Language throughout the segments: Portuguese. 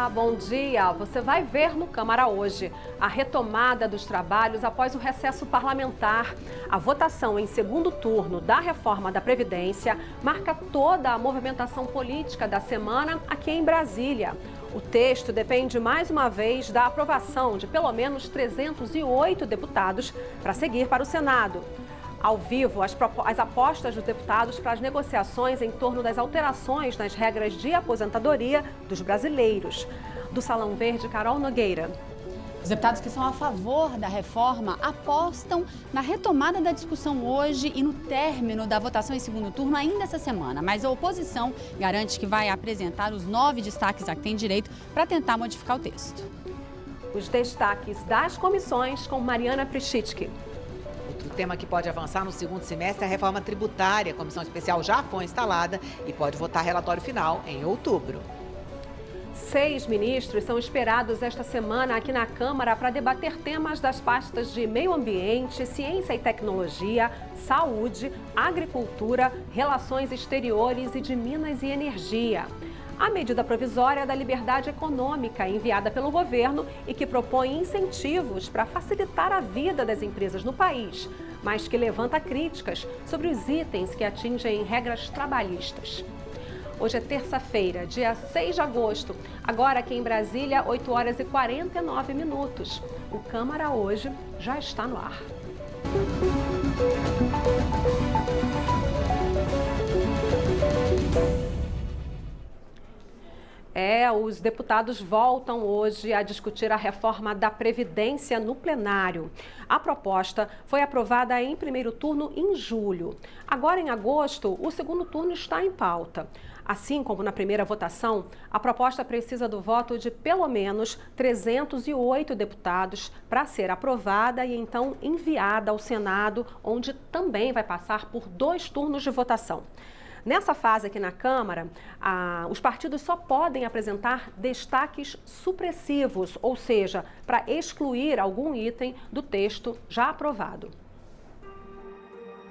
Olá, bom dia. Você vai ver no Câmara hoje a retomada dos trabalhos após o recesso parlamentar. A votação em segundo turno da reforma da Previdência marca toda a movimentação política da semana aqui em Brasília. O texto depende mais uma vez da aprovação de pelo menos 308 deputados para seguir para o Senado. Ao vivo, as apostas dos deputados para as negociações em torno das alterações nas regras de aposentadoria dos brasileiros. Do Salão Verde, Carol Nogueira. Os deputados que são a favor da reforma apostam na retomada da discussão hoje e no término da votação em segundo turno ainda essa semana. Mas a oposição garante que vai apresentar os 9 destaques a que tem direito para tentar modificar o texto. Os destaques das comissões com Mariana Prischitski. Outro tema que pode avançar no segundo semestre é a reforma tributária. A comissão especial já foi instalada e pode votar relatório final em outubro. 6 ministros são esperados esta semana aqui na Câmara para debater temas das pastas de meio ambiente, ciência e tecnologia, saúde, agricultura, relações exteriores e de minas e energia. A medida provisória da liberdade econômica enviada pelo governo e que propõe incentivos para facilitar a vida das empresas no país, mas que levanta críticas sobre os itens que atingem regras trabalhistas. Hoje é terça-feira, dia 6 de agosto. Agora aqui em Brasília, 8 horas e 49 minutos. O Câmara hoje já está no ar. Os deputados voltam hoje a discutir a reforma da Previdência no plenário. A proposta foi aprovada em primeiro turno em julho. Agora, em agosto, o segundo turno está em pauta. Assim como na primeira votação, a proposta precisa do voto de pelo menos 308 deputados para ser aprovada e então enviada ao Senado, onde também vai passar por 2 turnos de votação. Nessa fase aqui na Câmara, os partidos só podem apresentar destaques supressivos, ou seja, para excluir algum item do texto já aprovado.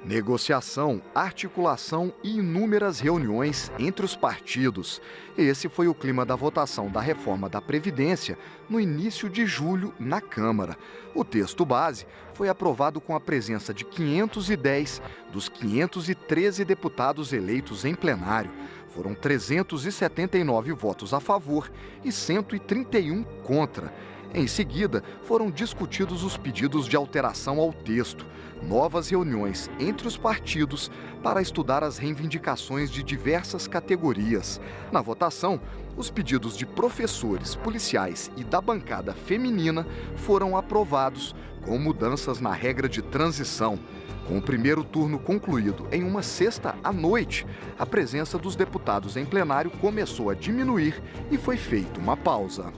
Negociação, articulação e inúmeras reuniões entre os partidos. Esse foi o clima da votação da reforma da Previdência no início de julho na Câmara. O texto base foi aprovado com a presença de 510 dos 513 deputados eleitos em plenário. Foram 379 votos a favor e 131 contra. Em seguida, foram discutidos os pedidos de alteração ao texto, novas reuniões entre os partidos para estudar as reivindicações de diversas categorias. Na votação, os pedidos de professores, policiais e da bancada feminina foram aprovados, com mudanças na regra de transição. Com o primeiro turno concluído em uma sexta à noite, a presença dos deputados em plenário começou a diminuir e foi feita uma pausa.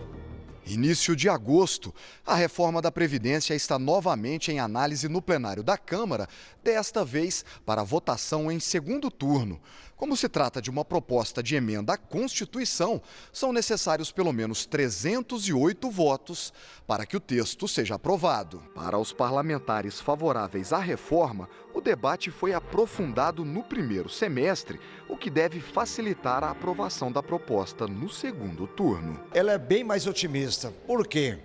Início de agosto, a reforma da Previdência está novamente em análise no plenário da Câmara, desta vez para votação em segundo turno. Como se trata de uma proposta de emenda à Constituição, são necessários pelo menos 308 votos para que o texto seja aprovado. Para os parlamentares favoráveis à reforma, o debate foi aprofundado no primeiro semestre, o que deve facilitar a aprovação da proposta no segundo turno. Ela é bem mais otimista. Por quê?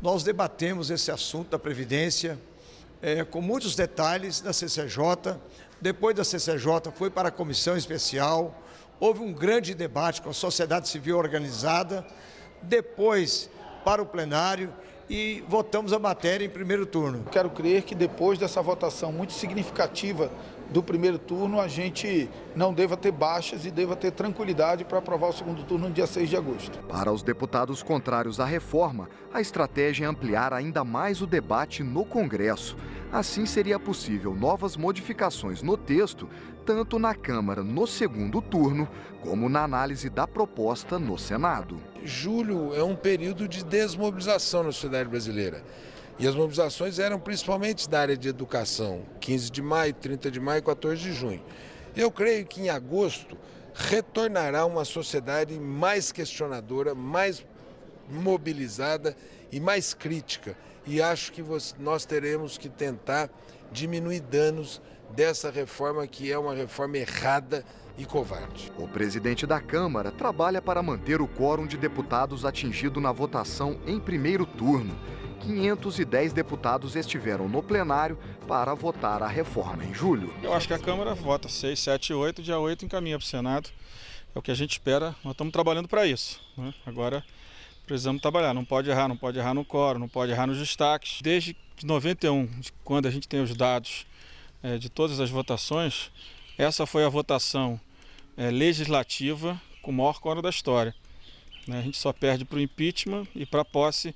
Nós debatemos esse assunto da Previdência com muitos detalhes na CCJ. Depois da CCJ foi para a comissão especial, houve um grande debate com a sociedade civil organizada, depois para o plenário e votamos a matéria em primeiro turno. Quero crer que depois dessa votação muito significativa do primeiro turno, a gente não deva ter baixas e deva ter tranquilidade para aprovar o segundo turno no dia 6 de agosto. Para os deputados contrários à reforma, a estratégia é ampliar ainda mais o debate no Congresso. Assim, seria possível novas modificações no texto, tanto na Câmara no segundo turno, como na análise da proposta no Senado. Julho é um período de desmobilização na sociedade brasileira. E as mobilizações eram principalmente da área de educação, 15 de maio, 30 de maio e 14 de junho. Eu creio que em agosto retornará uma sociedade mais questionadora, mais mobilizada e mais crítica. E acho que nós teremos que tentar diminuir danos dessa reforma, que é uma reforma errada e covarde. O presidente da Câmara trabalha para manter o quórum de deputados atingido na votação em primeiro turno. 510 deputados estiveram no plenário para votar a reforma em julho. Eu acho que a Câmara vota 6, 7 e 8, dia 8 encaminha para o Senado. É o que a gente espera, nós estamos trabalhando para isso, né? Agora precisamos trabalhar, não pode errar no quórum, não pode errar nos destaques. Desde 91, quando a gente tem os dados de todas as votações, essa foi a votação legislativa com o maior quórum da história. A gente só perde para o impeachment e para a posse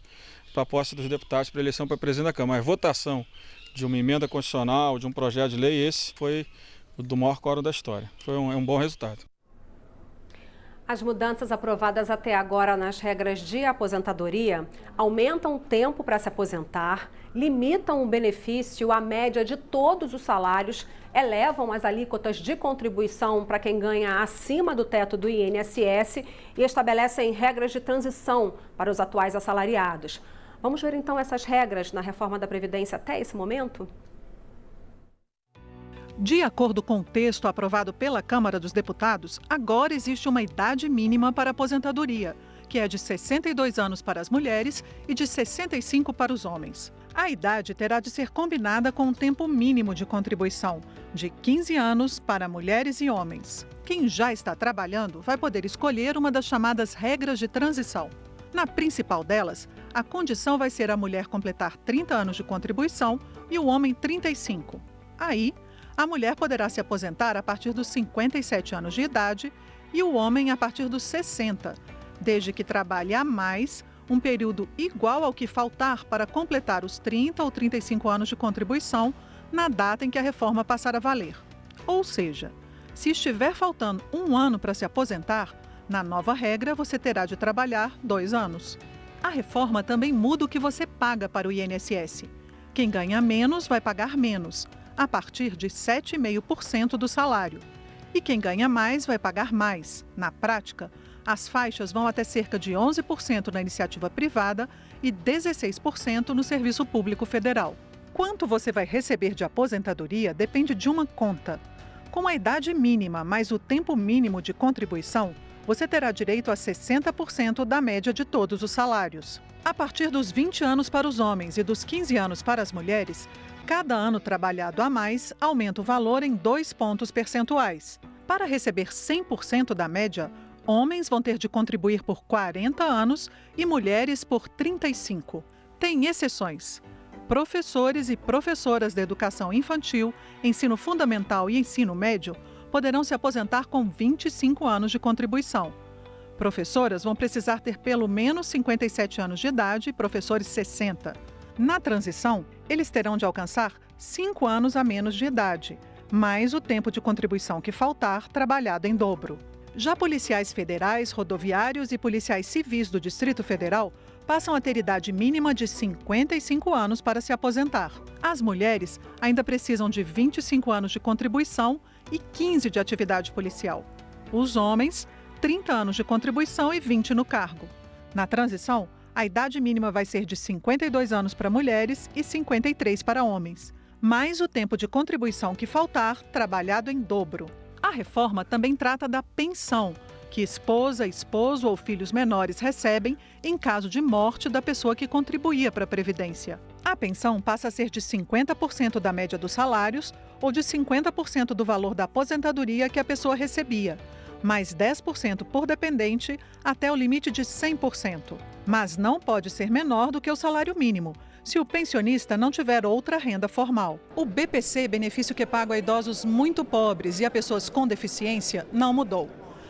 dos deputados para eleição para presidente da Câmara. Mas votação de uma emenda constitucional, de um projeto de lei, esse foi o do maior quórum da história. Foi um bom resultado. As mudanças aprovadas até agora nas regras de aposentadoria aumentam o tempo para se aposentar, limitam o benefício à média de todos os salários, elevam as alíquotas de contribuição para quem ganha acima do teto do INSS e estabelecem regras de transição para os atuais assalariados. Vamos ver então essas regras na reforma da Previdência até esse momento? De acordo com o texto aprovado pela Câmara dos Deputados, agora existe uma idade mínima para aposentadoria, que é de 62 anos para as mulheres e de 65 para os homens. A idade terá de ser combinada com um tempo mínimo de contribuição, de 15 anos para mulheres e homens. Quem já está trabalhando vai poder escolher uma das chamadas regras de transição. Na principal delas, a condição vai ser a mulher completar 30 anos de contribuição e o homem 35. Aí, a mulher poderá se aposentar a partir dos 57 anos de idade e o homem a partir dos 60, desde que trabalhe a mais um período igual ao que faltar para completar os 30 ou 35 anos de contribuição na data em que a reforma passar a valer. Ou seja, se estiver faltando um ano para se aposentar, na nova regra você terá de trabalhar 2 anos. A reforma também muda o que você paga para o INSS. Quem ganha menos vai pagar menos, a partir de 7,5% do salário. E quem ganha mais vai pagar mais. Na prática, as faixas vão até cerca de 11% na iniciativa privada e 16% no serviço público federal. Quanto você vai receber de aposentadoria depende de uma conta. Com a idade mínima mais o tempo mínimo de contribuição, você terá direito a 60% da média de todos os salários. A partir dos 20 anos para os homens e dos 15 anos para as mulheres, cada ano trabalhado a mais aumenta o valor em 2 pontos percentuais. Para receber 100% da média, homens vão ter de contribuir por 40 anos e mulheres por 35. Tem exceções. Professores e professoras da educação infantil, ensino fundamental e ensino médio poderão se aposentar com 25 anos de contribuição. Professoras vão precisar ter pelo menos 57 anos de idade e professores 60. Na transição, eles terão de alcançar 5 anos a menos de idade, mais o tempo de contribuição que faltar, trabalhado em dobro. Já policiais federais, rodoviários e policiais civis do Distrito Federal passam a ter idade mínima de 55 anos para se aposentar. As mulheres ainda precisam de 25 anos de contribuição e 15 de atividade policial. Os homens, 30 anos de contribuição e 20 no cargo. Na transição, a idade mínima vai ser de 52 anos para mulheres e 53 para homens, mais o tempo de contribuição que faltar, trabalhado em dobro. A reforma também trata da pensão, que esposa, esposo ou filhos menores recebem em caso de morte da pessoa que contribuía para a Previdência. A pensão passa a ser de 50% da média dos salários ou de 50% do valor da aposentadoria que a pessoa recebia, mais 10% por dependente até o limite de 100%. Mas não pode ser menor do que o salário mínimo, se o pensionista não tiver outra renda formal. O BPC, benefício que é pago a idosos muito pobres e a pessoas com deficiência, não mudou.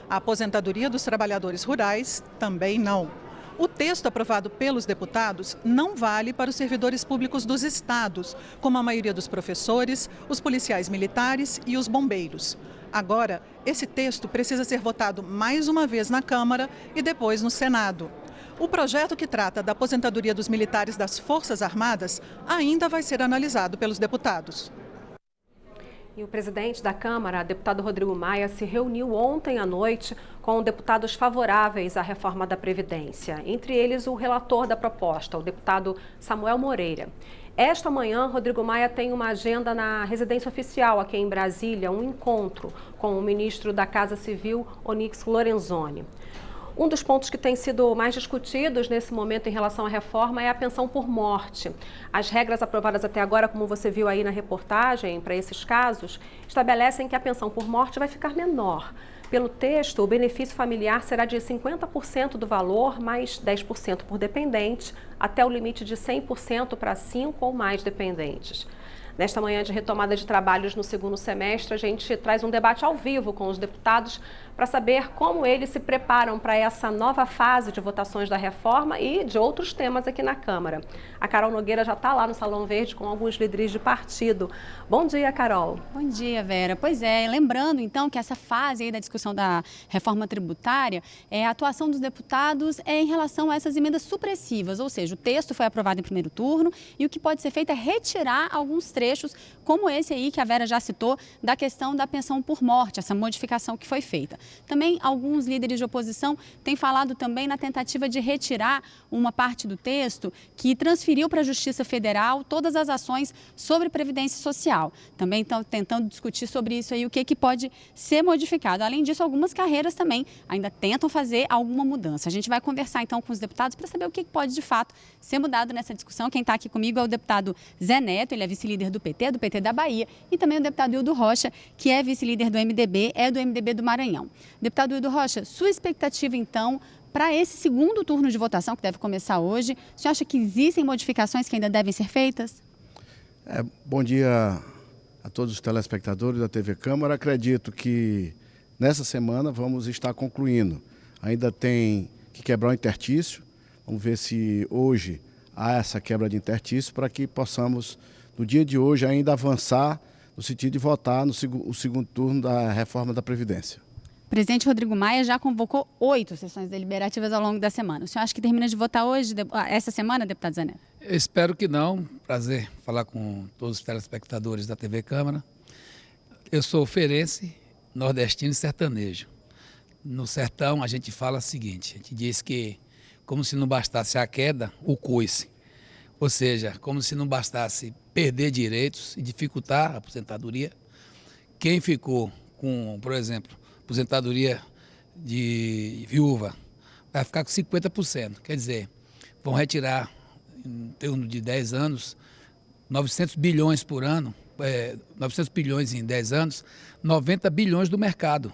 A aposentadoria dos trabalhadores rurais também não. O texto aprovado pelos deputados não vale para os servidores públicos dos estados, como a maioria dos professores, os policiais militares e os bombeiros. Agora, esse texto precisa ser votado mais uma vez na Câmara e depois no Senado. O projeto que trata da aposentadoria dos militares das Forças Armadas ainda vai ser analisado pelos deputados. E o presidente da Câmara, deputado Rodrigo Maia, se reuniu ontem à noite com deputados favoráveis à reforma da Previdência, entre eles o relator da proposta, o deputado Samuel Moreira. Esta manhã, Rodrigo Maia tem uma agenda na residência oficial aqui em Brasília, um encontro com o ministro da Casa Civil, Onyx Lorenzoni. Um dos pontos que tem sido mais discutidos nesse momento em relação à reforma é a pensão por morte. As regras aprovadas até agora, como você viu aí na reportagem, para esses casos, estabelecem que a pensão por morte vai ficar menor. Pelo texto, o benefício familiar será de 50% do valor, mais 10% por dependente, até o limite de 100% para 5 ou mais dependentes. Nesta manhã de retomada de trabalhos no segundo semestre, a gente traz um debate ao vivo com os deputados para saber como eles se preparam para essa nova fase de votações da reforma e de outros temas aqui na Câmara. A Carol Nogueira já está lá no Salão Verde com alguns líderes de partido. Bom dia, Carol. Bom dia, Vera. Pois é, lembrando então que essa fase aí da discussão da reforma tributária, a atuação dos deputados é em relação a essas emendas supressivas, ou seja, o texto foi aprovado em primeiro turno e o que pode ser feito é retirar alguns trechos, como esse aí que a Vera já citou, da questão da pensão por morte, essa modificação que foi feita. Também alguns líderes de oposição têm falado também na tentativa de retirar uma parte do texto que transferiu para a Justiça Federal todas as ações sobre Previdência Social. Também estão tentando discutir sobre isso aí, o que pode ser modificado. Além disso, algumas carreiras também ainda tentam fazer alguma mudança. A gente vai conversar então com os deputados para saber o que pode de fato ser mudado nessa discussão. Quem está aqui comigo é o deputado Zé Neto, ele é vice-líder do PT da Bahia, e também o deputado Hildo Rocha, que é vice-líder do MDB, é do MDB do Maranhão. Deputado Hildo Rocha, sua expectativa então para esse segundo turno de votação que deve começar hoje, o senhor acha que existem modificações que ainda devem ser feitas? Bom dia a todos os telespectadores da TV Câmara. Acredito que nessa semana vamos estar concluindo. Ainda tem que quebrar o interstício. Vamos ver se hoje há essa quebra de interstício para que possamos, no dia de hoje, ainda avançar no sentido de votar no segundo turno da reforma da Previdência. O presidente Rodrigo Maia já convocou 8 sessões deliberativas ao longo da semana. O senhor acha que termina de votar hoje, essa semana, deputado Zé Neto? Eu espero que não. Prazer falar com todos os telespectadores da TV Câmara. Eu sou feirense, nordestino e sertanejo. No sertão a gente fala o seguinte, a gente diz que como se não bastasse a queda, o coice. Ou seja, como se não bastasse perder direitos e dificultar a aposentadoria, quem ficou com, por exemplo, aposentadoria de viúva vai ficar com 50%. Quer dizer, vão retirar em torno de 10 anos, 900 bilhões por ano, 900 bilhões em 10 anos, 90 bilhões do mercado.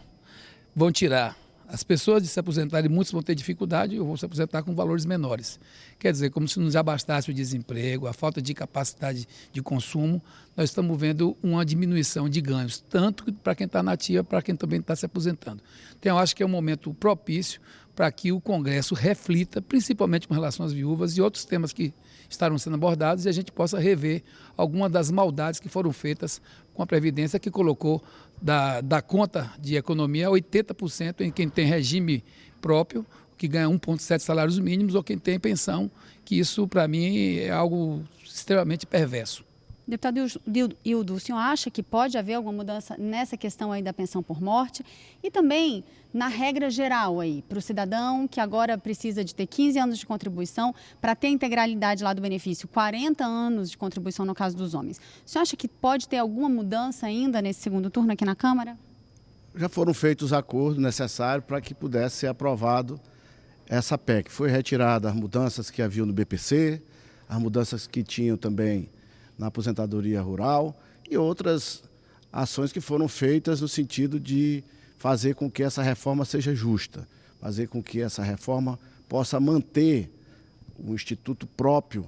Vão tirar. As pessoas de se aposentarem, muitos vão ter dificuldade ou vão se aposentar com valores menores. Quer dizer, como se não já bastasse o desemprego, a falta de capacidade de consumo, nós estamos vendo uma diminuição de ganhos, tanto para quem está na ativa, para quem também está se aposentando. Então, eu acho que é um momento propício para que o Congresso reflita, principalmente com relação às viúvas e outros temas que estarão sendo abordados, e a gente possa rever algumas das maldades que foram feitas com a Previdência, que colocou da conta de economia 80% em quem tem regime próprio, que ganha 1,7 salários mínimos, ou quem tem pensão, que isso, para mim, é algo extremamente perverso. Deputado Hildo, o senhor acha que pode haver alguma mudança nessa questão aí da pensão por morte e também na regra geral aí para o cidadão que agora precisa de ter 15 anos de contribuição para ter a integralidade lá do benefício, 40 anos de contribuição no caso dos homens. O senhor acha que pode ter alguma mudança ainda nesse segundo turno aqui na Câmara? Já foram feitos os acordos necessários para que pudesse ser aprovado essa PEC. Foi retirada as mudanças que haviam no BPC, as mudanças que tinham também na aposentadoria rural e outras ações que foram feitas no sentido de fazer com que essa reforma seja justa, fazer com que essa reforma possa manter o instituto próprio,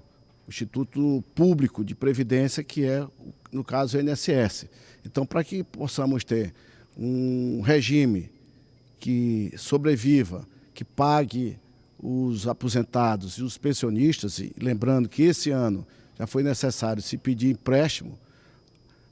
o instituto público de previdência, que é, no caso, o INSS. Então, para que possamos ter um regime que sobreviva, que pague os aposentados e os pensionistas, e lembrando que esse ano já foi necessário se pedir empréstimo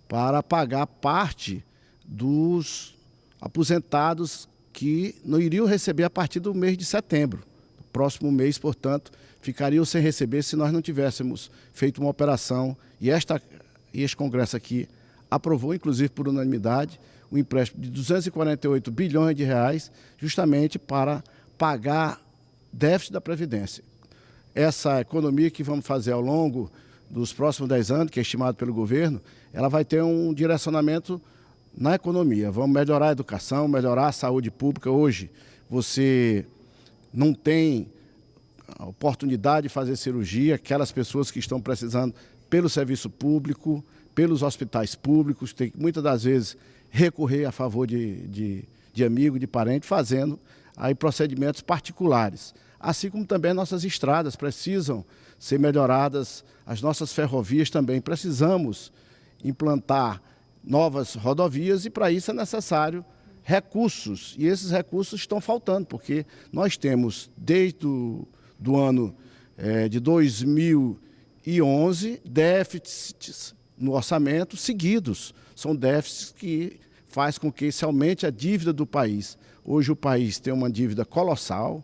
para pagar parte dos aposentados que não iriam receber a partir do mês de setembro. No próximo mês, portanto, ficariam sem receber se nós não tivéssemos feito uma operação, e este Congresso aqui aprovou, inclusive por unanimidade, um empréstimo de 248 bilhões de reais, justamente para pagar déficit da Previdência. Essa economia que vamos fazer ao longo dos próximos 10 anos, que é estimado pelo governo, ela vai ter um direcionamento na economia. Vamos melhorar a educação, melhorar a saúde pública. Hoje, você não tem a oportunidade de fazer cirurgia, aquelas pessoas que estão precisando pelo serviço público, pelos hospitais públicos, tem que muitas das vezes recorrer a favor de amigo, de parente, fazendo aí procedimentos particulares. Assim como também nossas estradas precisam ser melhoradas, as nossas ferrovias também. Precisamos implantar novas rodovias e para isso é necessário recursos. E esses recursos estão faltando, porque nós temos desde o ano de 2011 déficits no orçamento seguidos. São déficits que faz com que se aumente a dívida do país. Hoje o país tem uma dívida colossal,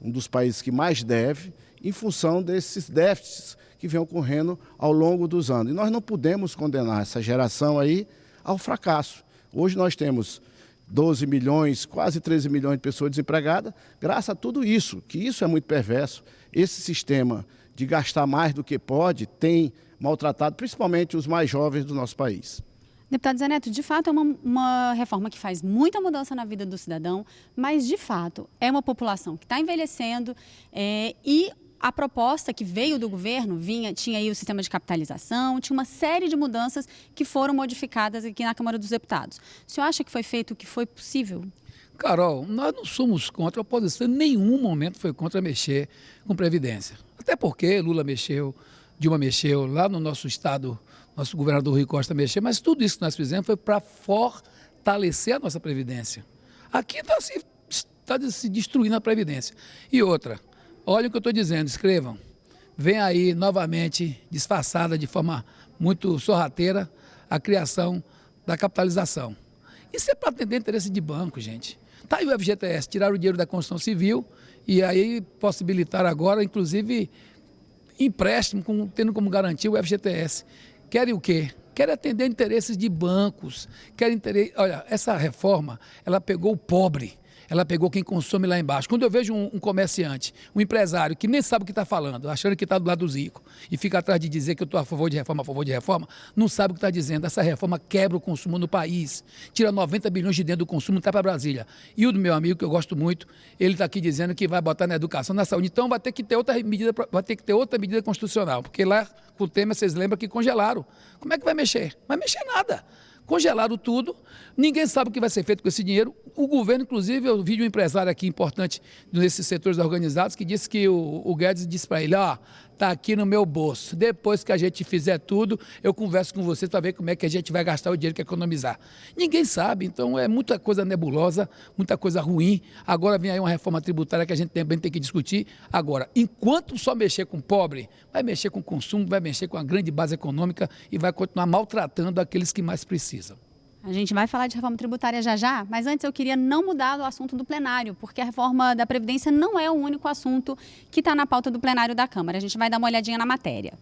um dos países que mais deve, em função desses déficits que vêm ocorrendo ao longo dos anos. E nós não podemos condenar essa geração aí ao fracasso. Hoje nós temos 12 milhões, quase 13 milhões de pessoas desempregadas, graças a tudo isso, que isso é muito perverso. Esse sistema de gastar mais do que pode tem maltratado principalmente os mais jovens do nosso país. Deputado Zé Neto, de fato é uma reforma que faz muita mudança na vida do cidadão, mas de fato é uma população que está envelhecendo e a proposta que veio do governo tinha aí o sistema de capitalização, tinha uma série de mudanças que foram modificadas aqui na Câmara dos Deputados. O senhor acha que foi feito o que foi possível? Carol, nós não somos contra, a oposição em nenhum momento foi contra mexer com Previdência. Até porque Lula mexeu, Dilma mexeu, lá no nosso estado, nosso governador Rui Costa mexeu, mas tudo isso que nós fizemos foi para fortalecer a nossa Previdência. Aqui está se destruindo a Previdência. E outra, olha o que eu estou dizendo, escrevam. Vem aí novamente, disfarçada de forma muito sorrateira, a criação da capitalização. Isso é para atender interesse de banco, gente. Está aí o FGTS, tiraram o dinheiro da construção civil e aí possibilitar agora, inclusive, empréstimo, tendo como garantia o FGTS. Querem o quê? Querem atender interesses de bancos. Olha, essa reforma, ela pegou o pobre. Ela pegou quem consome lá embaixo. Quando eu vejo um comerciante, um empresário que nem sabe o que está falando, achando que está do lado dos ricos, e fica atrás de dizer que eu estou a favor de reforma, não sabe o que está dizendo. Essa reforma quebra o consumo no país, tira 90 bilhões de dentro do consumo, está para Brasília. E o do meu amigo, que eu gosto muito, ele está aqui dizendo que vai botar na educação, na saúde. Então vai ter que ter outra medida constitucional, porque lá com o Temer, vocês lembram que congelaram. Como é que vai mexer? Vai mexer nada. Congelaram tudo, ninguém sabe o que vai ser feito com esse dinheiro. O governo, inclusive, eu vi de um empresário aqui importante nesses setores organizados que disse que o Guedes disse para ele, está aqui no meu bolso. Depois que a gente fizer tudo, eu converso com você para ver como é que a gente vai gastar o dinheiro que economizar. Ninguém sabe, então é muita coisa nebulosa, muita coisa ruim. Agora vem aí uma reforma tributária que a gente também tem que discutir. Agora, enquanto só mexer com o pobre, vai mexer com o consumo, vai mexer com a grande base econômica e vai continuar maltratando aqueles que mais precisam. A gente vai falar de reforma tributária já, mas antes eu queria não mudar do assunto do plenário, porque a reforma da Previdência não é o único assunto que está na pauta do plenário da Câmara. A gente vai dar uma olhadinha na matéria.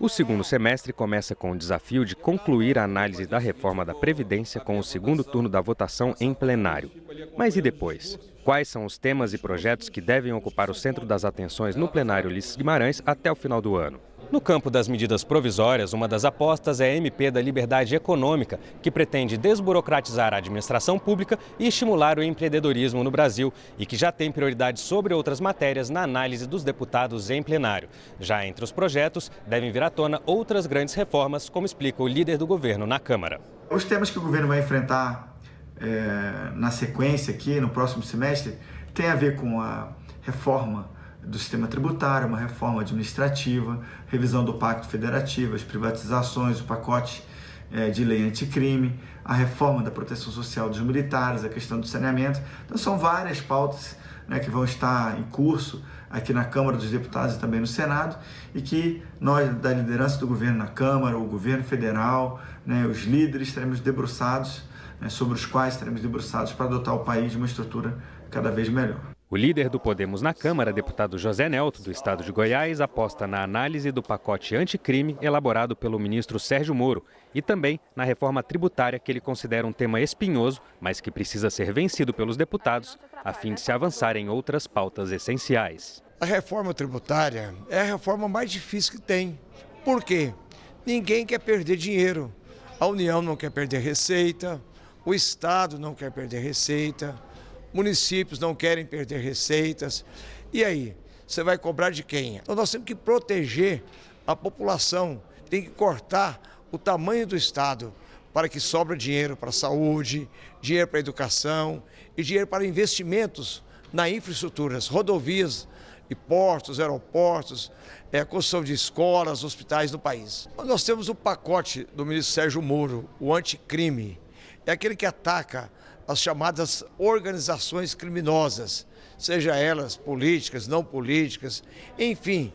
O segundo semestre começa com o desafio de concluir a análise da reforma da Previdência com o segundo turno da votação em plenário. Mas e depois? Quais são os temas e projetos que devem ocupar o centro das atenções no plenário Ulisses Guimarães até o final do ano? No campo das medidas provisórias, uma das apostas é a MP da Liberdade Econômica, que pretende desburocratizar a administração pública e estimular o empreendedorismo no Brasil e que já tem prioridade sobre outras matérias na análise dos deputados em plenário. Já entre os projetos, devem vir à tona outras grandes reformas, como explica o líder do governo na Câmara. Os temas que o governo vai enfrentar na sequência aqui, no próximo semestre, tem a ver com a reforma do sistema tributário, uma reforma administrativa, revisão do Pacto Federativo, as privatizações, o pacote de lei anticrime, a reforma da proteção social dos militares, a questão do saneamento. Então são várias pautas que vão estar em curso aqui na Câmara dos Deputados e também no Senado e que nós, da liderança do governo na Câmara, o governo federal, os líderes, estaremos debruçados, sobre os quais estaremos debruçados para adotar o país de uma estrutura cada vez melhor. O líder do Podemos na Câmara, deputado José Nelto, do estado de Goiás, aposta na análise do pacote anticrime elaborado pelo ministro Sérgio Moro e também na reforma tributária, que ele considera um tema espinhoso, mas que precisa ser vencido pelos deputados a fim de se avançar em outras pautas essenciais. A reforma tributária é a reforma mais difícil que tem. Por quê? Ninguém quer perder dinheiro. A União não quer perder receita, o Estado não quer perder receita, municípios não querem perder receitas. E aí, você vai cobrar de quem? Então nós temos que proteger a população, tem que cortar o tamanho do Estado para que sobre dinheiro para a saúde, dinheiro para a educação e dinheiro para investimentos na infraestruturas, rodovias e portos, aeroportos, construção de escolas, hospitais no país. Nós temos o pacote do ministro Sérgio Moro, o anticrime, é aquele que ataca as chamadas organizações criminosas, seja elas políticas, não políticas, enfim,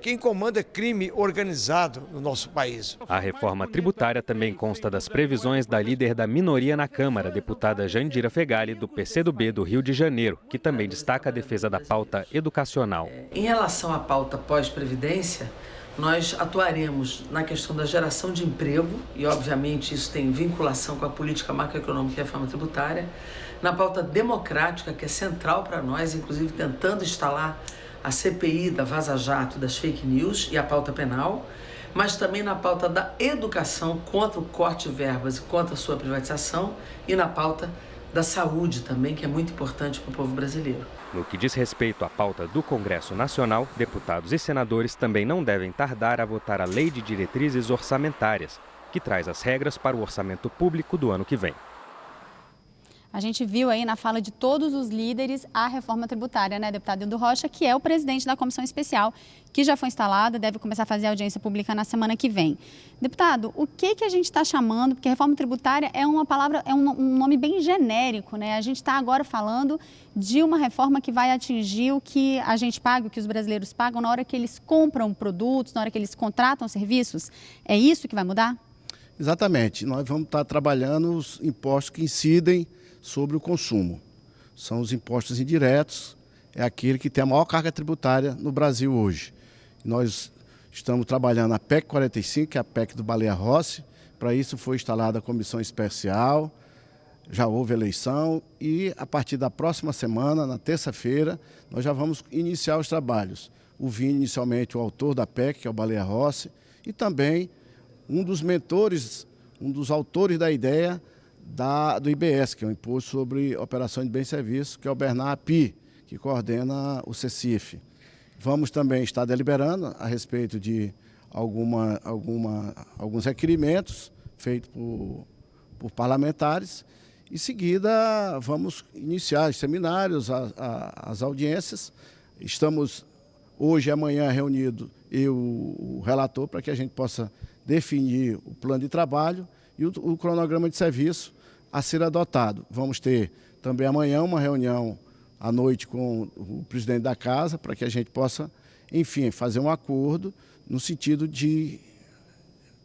quem comanda crime organizado no nosso país. A reforma tributária também consta das previsões da líder da minoria na Câmara, deputada Jandira Fegali, do PCdoB do Rio de Janeiro, que também destaca a defesa da pauta educacional. Em relação à pauta pós-previdência, nós atuaremos na questão da geração de emprego, e obviamente isso tem vinculação com a política macroeconômica e a reforma tributária, na pauta democrática, que é central para nós, inclusive tentando instalar a CPI da Vaza Jato, das fake news e a pauta penal, mas também na pauta da educação contra o corte de verbas e contra a sua privatização, e na pauta da saúde também, que é muito importante para o povo brasileiro. No que diz respeito à pauta do Congresso Nacional, deputados e senadores também não devem tardar a votar a Lei de Diretrizes Orçamentárias, que traz as regras para o orçamento público do ano que vem. A gente viu aí na fala de todos os líderes a reforma tributária, né, deputado Hildo Rocha, que é o presidente da comissão especial, que já foi instalada, deve começar a fazer audiência pública na semana que vem. Deputado, o que a gente está chamando, porque reforma tributária é uma palavra, é um nome bem genérico, né? A gente está agora falando de uma reforma que vai atingir o que a gente paga, o que os brasileiros pagam na hora que eles compram produtos, na hora que eles contratam serviços. É isso que vai mudar? Exatamente. Nós vamos estar trabalhando os impostos que incidem sobre o consumo. São os impostos indiretos, é aquele que tem a maior carga tributária no Brasil hoje. Nós estamos trabalhando a PEC 45, que é a PEC do Baleia Rossi. Para isso foi instalada a comissão especial, já houve eleição e a partir da próxima semana, na terça-feira, nós já vamos iniciar os trabalhos. Ouvi inicialmente o autor da PEC, que é o Baleia Rossi, e também um dos mentores, um dos autores da ideia do IBS, que é o Imposto sobre Operação de Bens e Serviços, que é o Bernard Api, que coordena o CECIF. Vamos também estar deliberando a respeito de alguns requerimentos feitos por parlamentares. Em seguida, vamos iniciar os seminários, as audiências. Estamos hoje e amanhã reunidos, o relator, para que a gente possa definir o plano de trabalho e o cronograma de serviço a ser adotado. Vamos ter também amanhã uma reunião à noite com o presidente da casa para que a gente possa, enfim, fazer um acordo no sentido de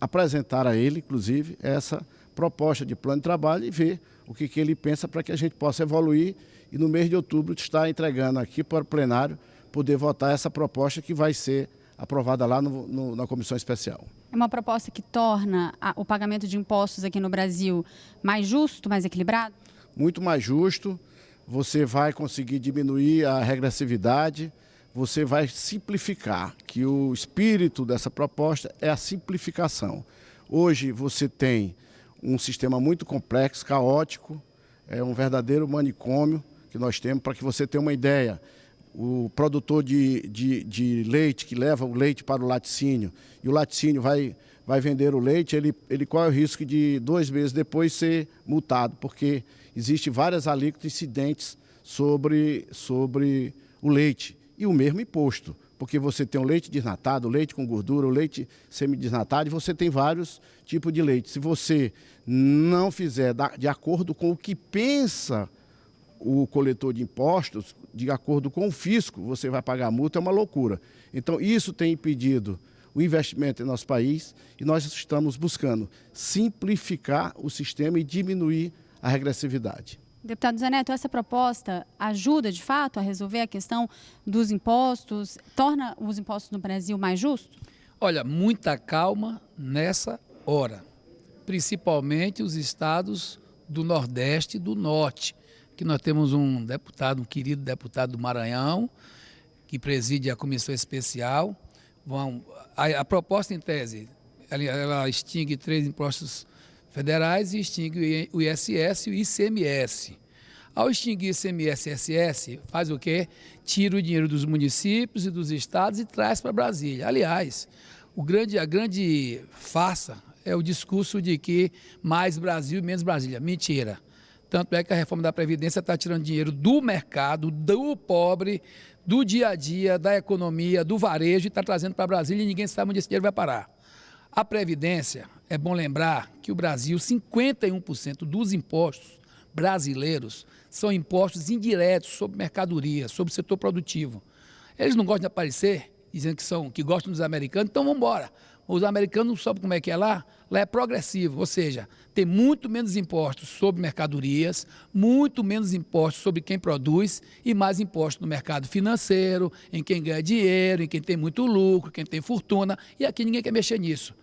apresentar a ele, inclusive, essa proposta de plano de trabalho e ver o que ele pensa para que a gente possa evoluir e no mês de outubro estar entregando aqui para o plenário poder votar essa proposta que vai ser aprovada lá na comissão especial. É uma proposta que torna o pagamento de impostos aqui no Brasil mais justo, mais equilibrado? Muito mais justo, você vai conseguir diminuir a regressividade, você vai simplificar, que o espírito dessa proposta é a simplificação. Hoje você tem um sistema muito complexo, caótico, é um verdadeiro manicômio que nós temos. Para que você tenha uma ideia, o produtor de leite que leva o leite para o laticínio e o laticínio vai vender o leite, ele corre o risco de 2 meses depois ser multado, porque existem várias alíquotas incidentes sobre o leite e o mesmo imposto, porque você tem o leite desnatado, o leite com gordura, o leite semidesnatado e você tem vários tipos de leite. Se você não fizer de acordo com o que pensa o coletor de impostos, de acordo com o fisco, você vai pagar multa, é uma loucura. Então, isso tem impedido o investimento em nosso país e nós estamos buscando simplificar o sistema e diminuir a regressividade. Deputado Zé Neto, essa proposta ajuda, de fato, a resolver a questão dos impostos, torna os impostos no Brasil mais justos? Olha, muita calma nessa hora, principalmente os estados do Nordeste e do Norte, que nós temos um deputado, um querido deputado do Maranhão, que preside a comissão especial. A proposta, em tese, ela extingue 3 impostos federais e extingue o ISS e o ICMS. Ao extinguir ICMS e ISS, faz o quê? Tira o dinheiro dos municípios e dos estados e traz para Brasília. Aliás, a grande farsa é o discurso de que mais Brasil e menos Brasília. Mentira. Tanto é que a reforma da Previdência está tirando dinheiro do mercado, do pobre, do dia a dia, da economia, do varejo e está trazendo para Brasília e ninguém sabe onde esse dinheiro vai parar. A Previdência, é bom lembrar que o Brasil, 51% dos impostos brasileiros são impostos indiretos sobre mercadoria, sobre o setor produtivo. Eles não gostam de aparecer, dizendo que gostam dos americanos, então vamos embora. Os americanos não sabem como é que é lá, lá é progressivo, ou seja, tem muito menos impostos sobre mercadorias, muito menos impostos sobre quem produz e mais impostos no mercado financeiro, em quem ganha dinheiro, em quem tem muito lucro, quem tem fortuna, e aqui ninguém quer mexer nisso.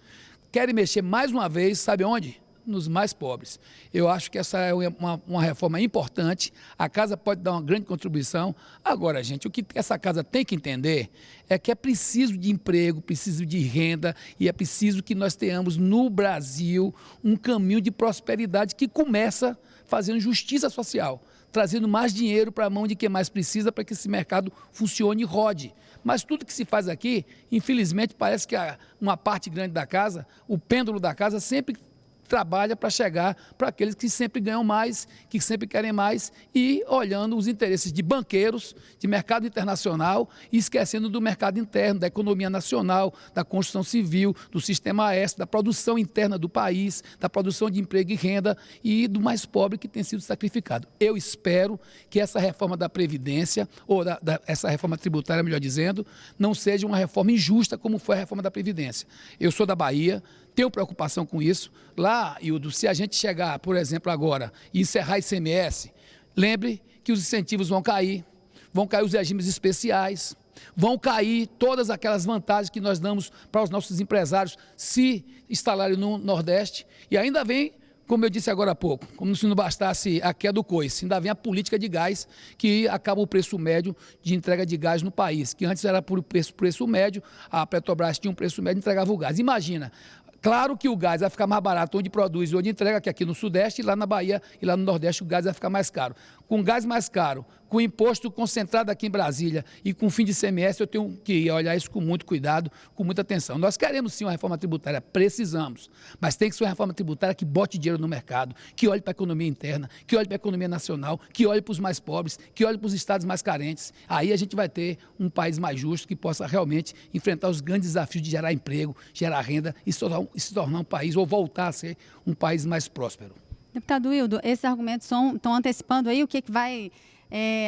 Querem mexer mais uma vez, sabe onde? Nos mais pobres. Eu acho que essa é uma reforma importante, a casa pode dar uma grande contribuição. Agora, gente, o que essa casa tem que entender é que é preciso de emprego, preciso de renda e é preciso que nós tenhamos no Brasil um caminho de prosperidade que começa fazendo justiça social, trazendo mais dinheiro para a mão de quem mais precisa para que esse mercado funcione e rode. Mas tudo que se faz aqui, infelizmente, parece que uma parte grande da casa, o pêndulo da casa sempre trabalha para chegar para aqueles que sempre ganham mais, que sempre querem mais e olhando os interesses de banqueiros, de mercado internacional e esquecendo do mercado interno, da economia nacional, da construção civil, do sistema S, da produção interna do país, da produção de emprego e renda e do mais pobre que tem sido sacrificado. Eu espero que essa reforma da Previdência, ou essa reforma tributária, melhor dizendo, não seja uma reforma injusta como foi a reforma da Previdência. Eu sou da Bahia, tenho preocupação com isso. Lá, Hildo, se a gente chegar, por exemplo, agora e encerrar ICMS, lembre que os incentivos vão cair os regimes especiais, vão cair todas aquelas vantagens que nós damos para os nossos empresários se instalarem no Nordeste. E ainda vem, como eu disse agora há pouco, como se não bastasse a queda do coice, ainda vem a política de gás que acaba o preço médio de entrega de gás no país, que antes era por preço médio, a Petrobras tinha um preço médio e entregava o gás. Imagina. Claro que o gás vai ficar mais barato onde produz e onde entrega, que aqui no Sudeste, e lá na Bahia e lá no Nordeste o gás vai ficar mais caro. Com gás mais caro, com imposto concentrado aqui em Brasília e com fim de ICMS, eu tenho que olhar isso com muito cuidado, com muita atenção. Nós queremos sim uma reforma tributária, precisamos, mas tem que ser uma reforma tributária que bote dinheiro no mercado, que olhe para a economia interna, que olhe para a economia nacional, que olhe para os mais pobres, que olhe para os estados mais carentes. Aí a gente vai ter um país mais justo que possa realmente enfrentar os grandes desafios de gerar emprego, gerar renda e se tornar um país, ou voltar a ser um país mais próspero. Deputado Hildo, esses argumentos estão antecipando aí o que vai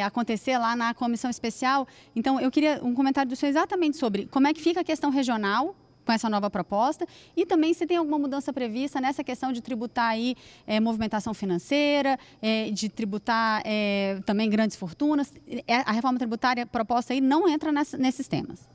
acontecer lá na comissão especial. Então, eu queria um comentário do senhor exatamente sobre como é que fica a questão regional com essa nova proposta e também se tem alguma mudança prevista nessa questão de tributar aí movimentação financeira, de tributar também grandes fortunas. A reforma tributária proposta aí não entra nesses temas.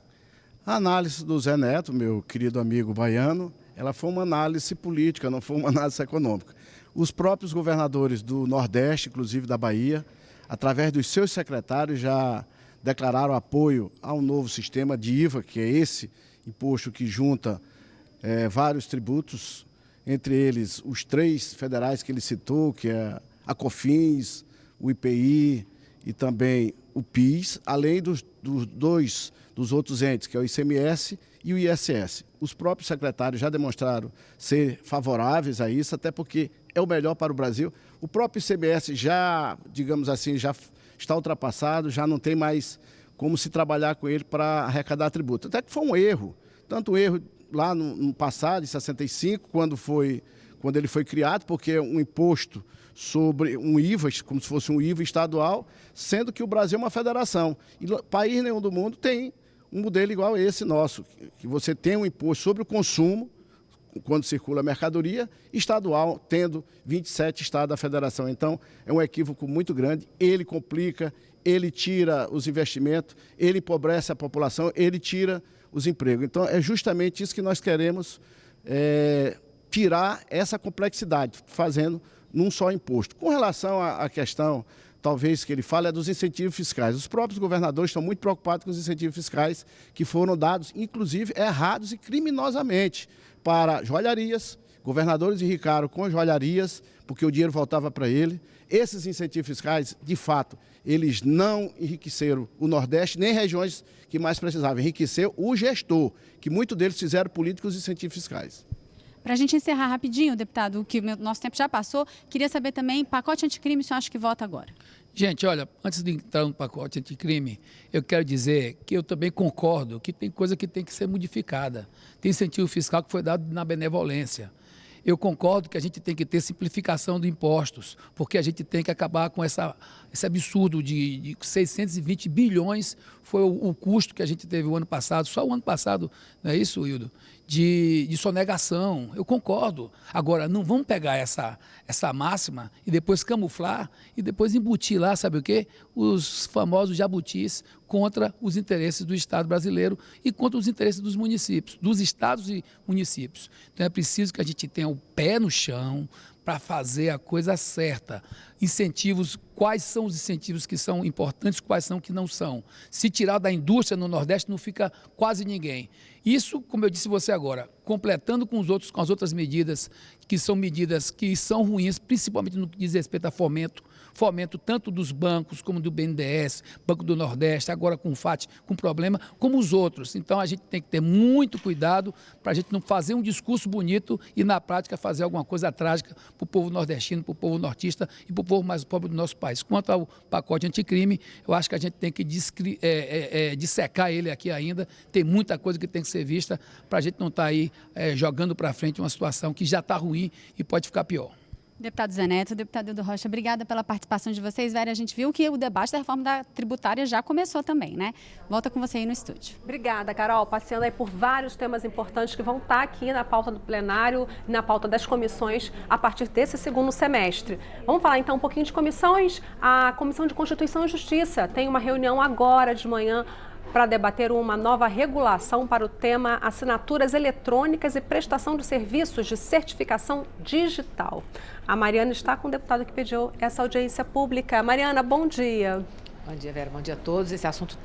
A análise do Zé Neto, meu querido amigo baiano, ela foi uma análise política, não foi uma análise econômica. Os próprios governadores do Nordeste, inclusive da Bahia, através dos seus secretários, já declararam apoio ao novo sistema de IVA, que é esse imposto que junta vários tributos, entre eles os 3 federais que ele citou, que é a COFINS, o IPI e também o PIS, além dos outros entes, que é o ICMS e o ISS. Os próprios secretários já demonstraram ser favoráveis a isso, até porque é o melhor para o Brasil. O próprio ICMS já, digamos assim, já está ultrapassado, já não tem mais como se trabalhar com ele para arrecadar tributo. Até que foi um erro, tanto um erro lá no passado, em 65, quando ele foi criado, porque é um imposto sobre um IVA, como se fosse um IVA estadual, sendo que o Brasil é uma federação. E país nenhum do mundo tem um modelo igual a esse nosso, que você tem um imposto sobre o consumo, quando circula a mercadoria, estadual tendo 27 estados da federação. Então, é um equívoco muito grande, ele complica, ele tira os investimentos, ele empobrece a população, ele tira os empregos. Então, é justamente isso que nós queremos tirar essa complexidade, fazendo num só imposto. Com relação à questão, talvez, que ele fala, é dos incentivos fiscais. Os próprios governadores estão muito preocupados com os incentivos fiscais que foram dados, inclusive, errados e criminosamente, para joalharias. Governadores enricaram com joalharias, porque o dinheiro voltava para ele. Esses incentivos fiscais, de fato, eles não enriqueceram o Nordeste, nem regiões que mais precisavam. Enriqueceu o gestor, que muitos deles fizeram políticos incentivos fiscais. Para a gente encerrar rapidinho, deputado, que o nosso tempo já passou, queria saber também, pacote anticrime, o senhor acha que vota agora? Gente, olha, antes de entrar no pacote anticrime, eu quero dizer que eu também concordo que tem coisa que tem que ser modificada. Tem incentivo fiscal que foi dado na benevolência. Eu concordo que a gente tem que ter simplificação de impostos, porque a gente tem que acabar com esse absurdo de 620 bilhões foi o custo que a gente teve o ano passado, só o ano passado, não é isso, Hildo? De sonegação, eu concordo. Agora, não vamos pegar essa máxima e depois camuflar e depois embutir lá, sabe o quê? Os famosos jabutis contra os interesses do Estado brasileiro e contra os interesses dos municípios, dos estados e municípios. Então é preciso que a gente tenha o pé no chão para fazer a coisa certa. Incentivos, quais são os incentivos que são importantes, quais são que não são. Se tirar da indústria no Nordeste, não fica quase ninguém. Isso, como eu disse você agora, completando com as outras medidas que são ruins, principalmente no que diz respeito a fomento tanto dos bancos como do BNDES, Banco do Nordeste, agora com o FAT, com problema, como os outros. Então a gente tem que ter muito cuidado para a gente não fazer um discurso bonito e na prática fazer alguma coisa trágica para o povo nordestino, para o povo nortista e para o povo mais pobre do nosso país. Quanto ao pacote anticrime, eu acho que a gente tem que dissecar ele aqui ainda, tem muita coisa que tem que ser vista para a gente não estar aí jogando para frente uma situação que já está ruim e pode ficar pior. Deputado Zé Neto, deputado Hildo Rocha, obrigada pela participação de vocês. Vera, a gente viu que o debate da reforma tributária já começou também, né? Volta com você aí no estúdio. Obrigada, Carol. Passeando aí por vários temas importantes que vão estar aqui na pauta do plenário e na pauta das comissões a partir desse segundo semestre. Vamos falar então um pouquinho de comissões. A Comissão de Constituição e Justiça tem uma reunião agora de manhã para debater uma nova regulação para o tema assinaturas eletrônicas e prestação de serviços de certificação digital. A Mariana está com o deputado que pediu essa audiência pública. Mariana, bom dia. Bom dia, Vera. Bom dia a todos. Esse assunto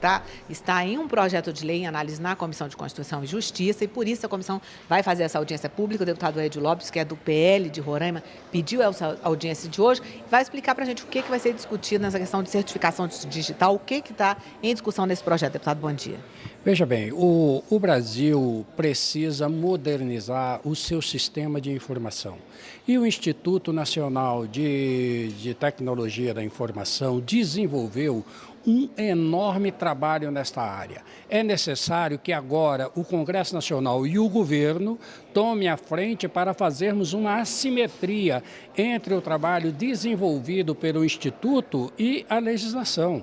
está em um projeto de lei em análise na Comissão de Constituição e Justiça e por isso a comissão vai fazer essa audiência pública. O deputado Ed Lopes, que é do PL de Roraima, pediu essa audiência de hoje e vai explicar para a gente o que vai ser discutido nessa questão de certificação digital, o que está em discussão nesse projeto. Deputado, bom dia. Veja bem, o Brasil precisa modernizar o seu sistema de informação. E o Instituto Nacional de Tecnologia da Informação desenvolveu um enorme trabalho nesta área. É necessário que agora o Congresso Nacional e o governo tomem a frente para fazermos uma assimetria entre o trabalho desenvolvido pelo Instituto e a legislação.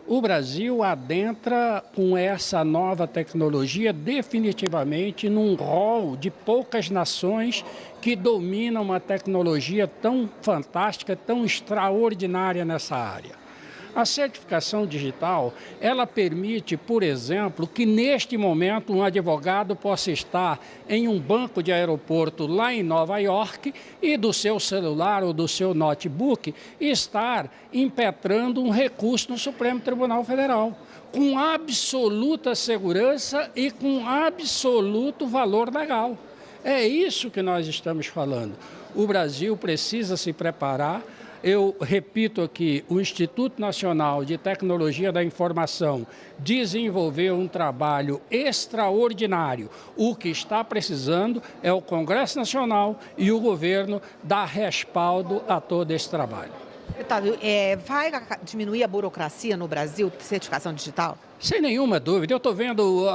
O Brasil adentra com essa nova tecnologia definitivamente num rol de poucas nações que dominam uma tecnologia tão fantástica, tão extraordinária nessa área. A certificação digital, ela permite, por exemplo, que neste momento um advogado possa estar em um banco de aeroporto lá em Nova York e do seu celular ou do seu notebook estar impetrando um recurso no Supremo Tribunal Federal, com absoluta segurança e com absoluto valor legal. É isso que nós estamos falando. O Brasil precisa se preparar. Eu repito aqui, o Instituto Nacional de Tecnologia da Informação desenvolveu um trabalho extraordinário. O que está precisando é o Congresso Nacional e o governo dar respaldo a todo esse trabalho. Deputado, vai diminuir a burocracia no Brasil de certificação digital? Sem nenhuma dúvida. Eu estou vendo,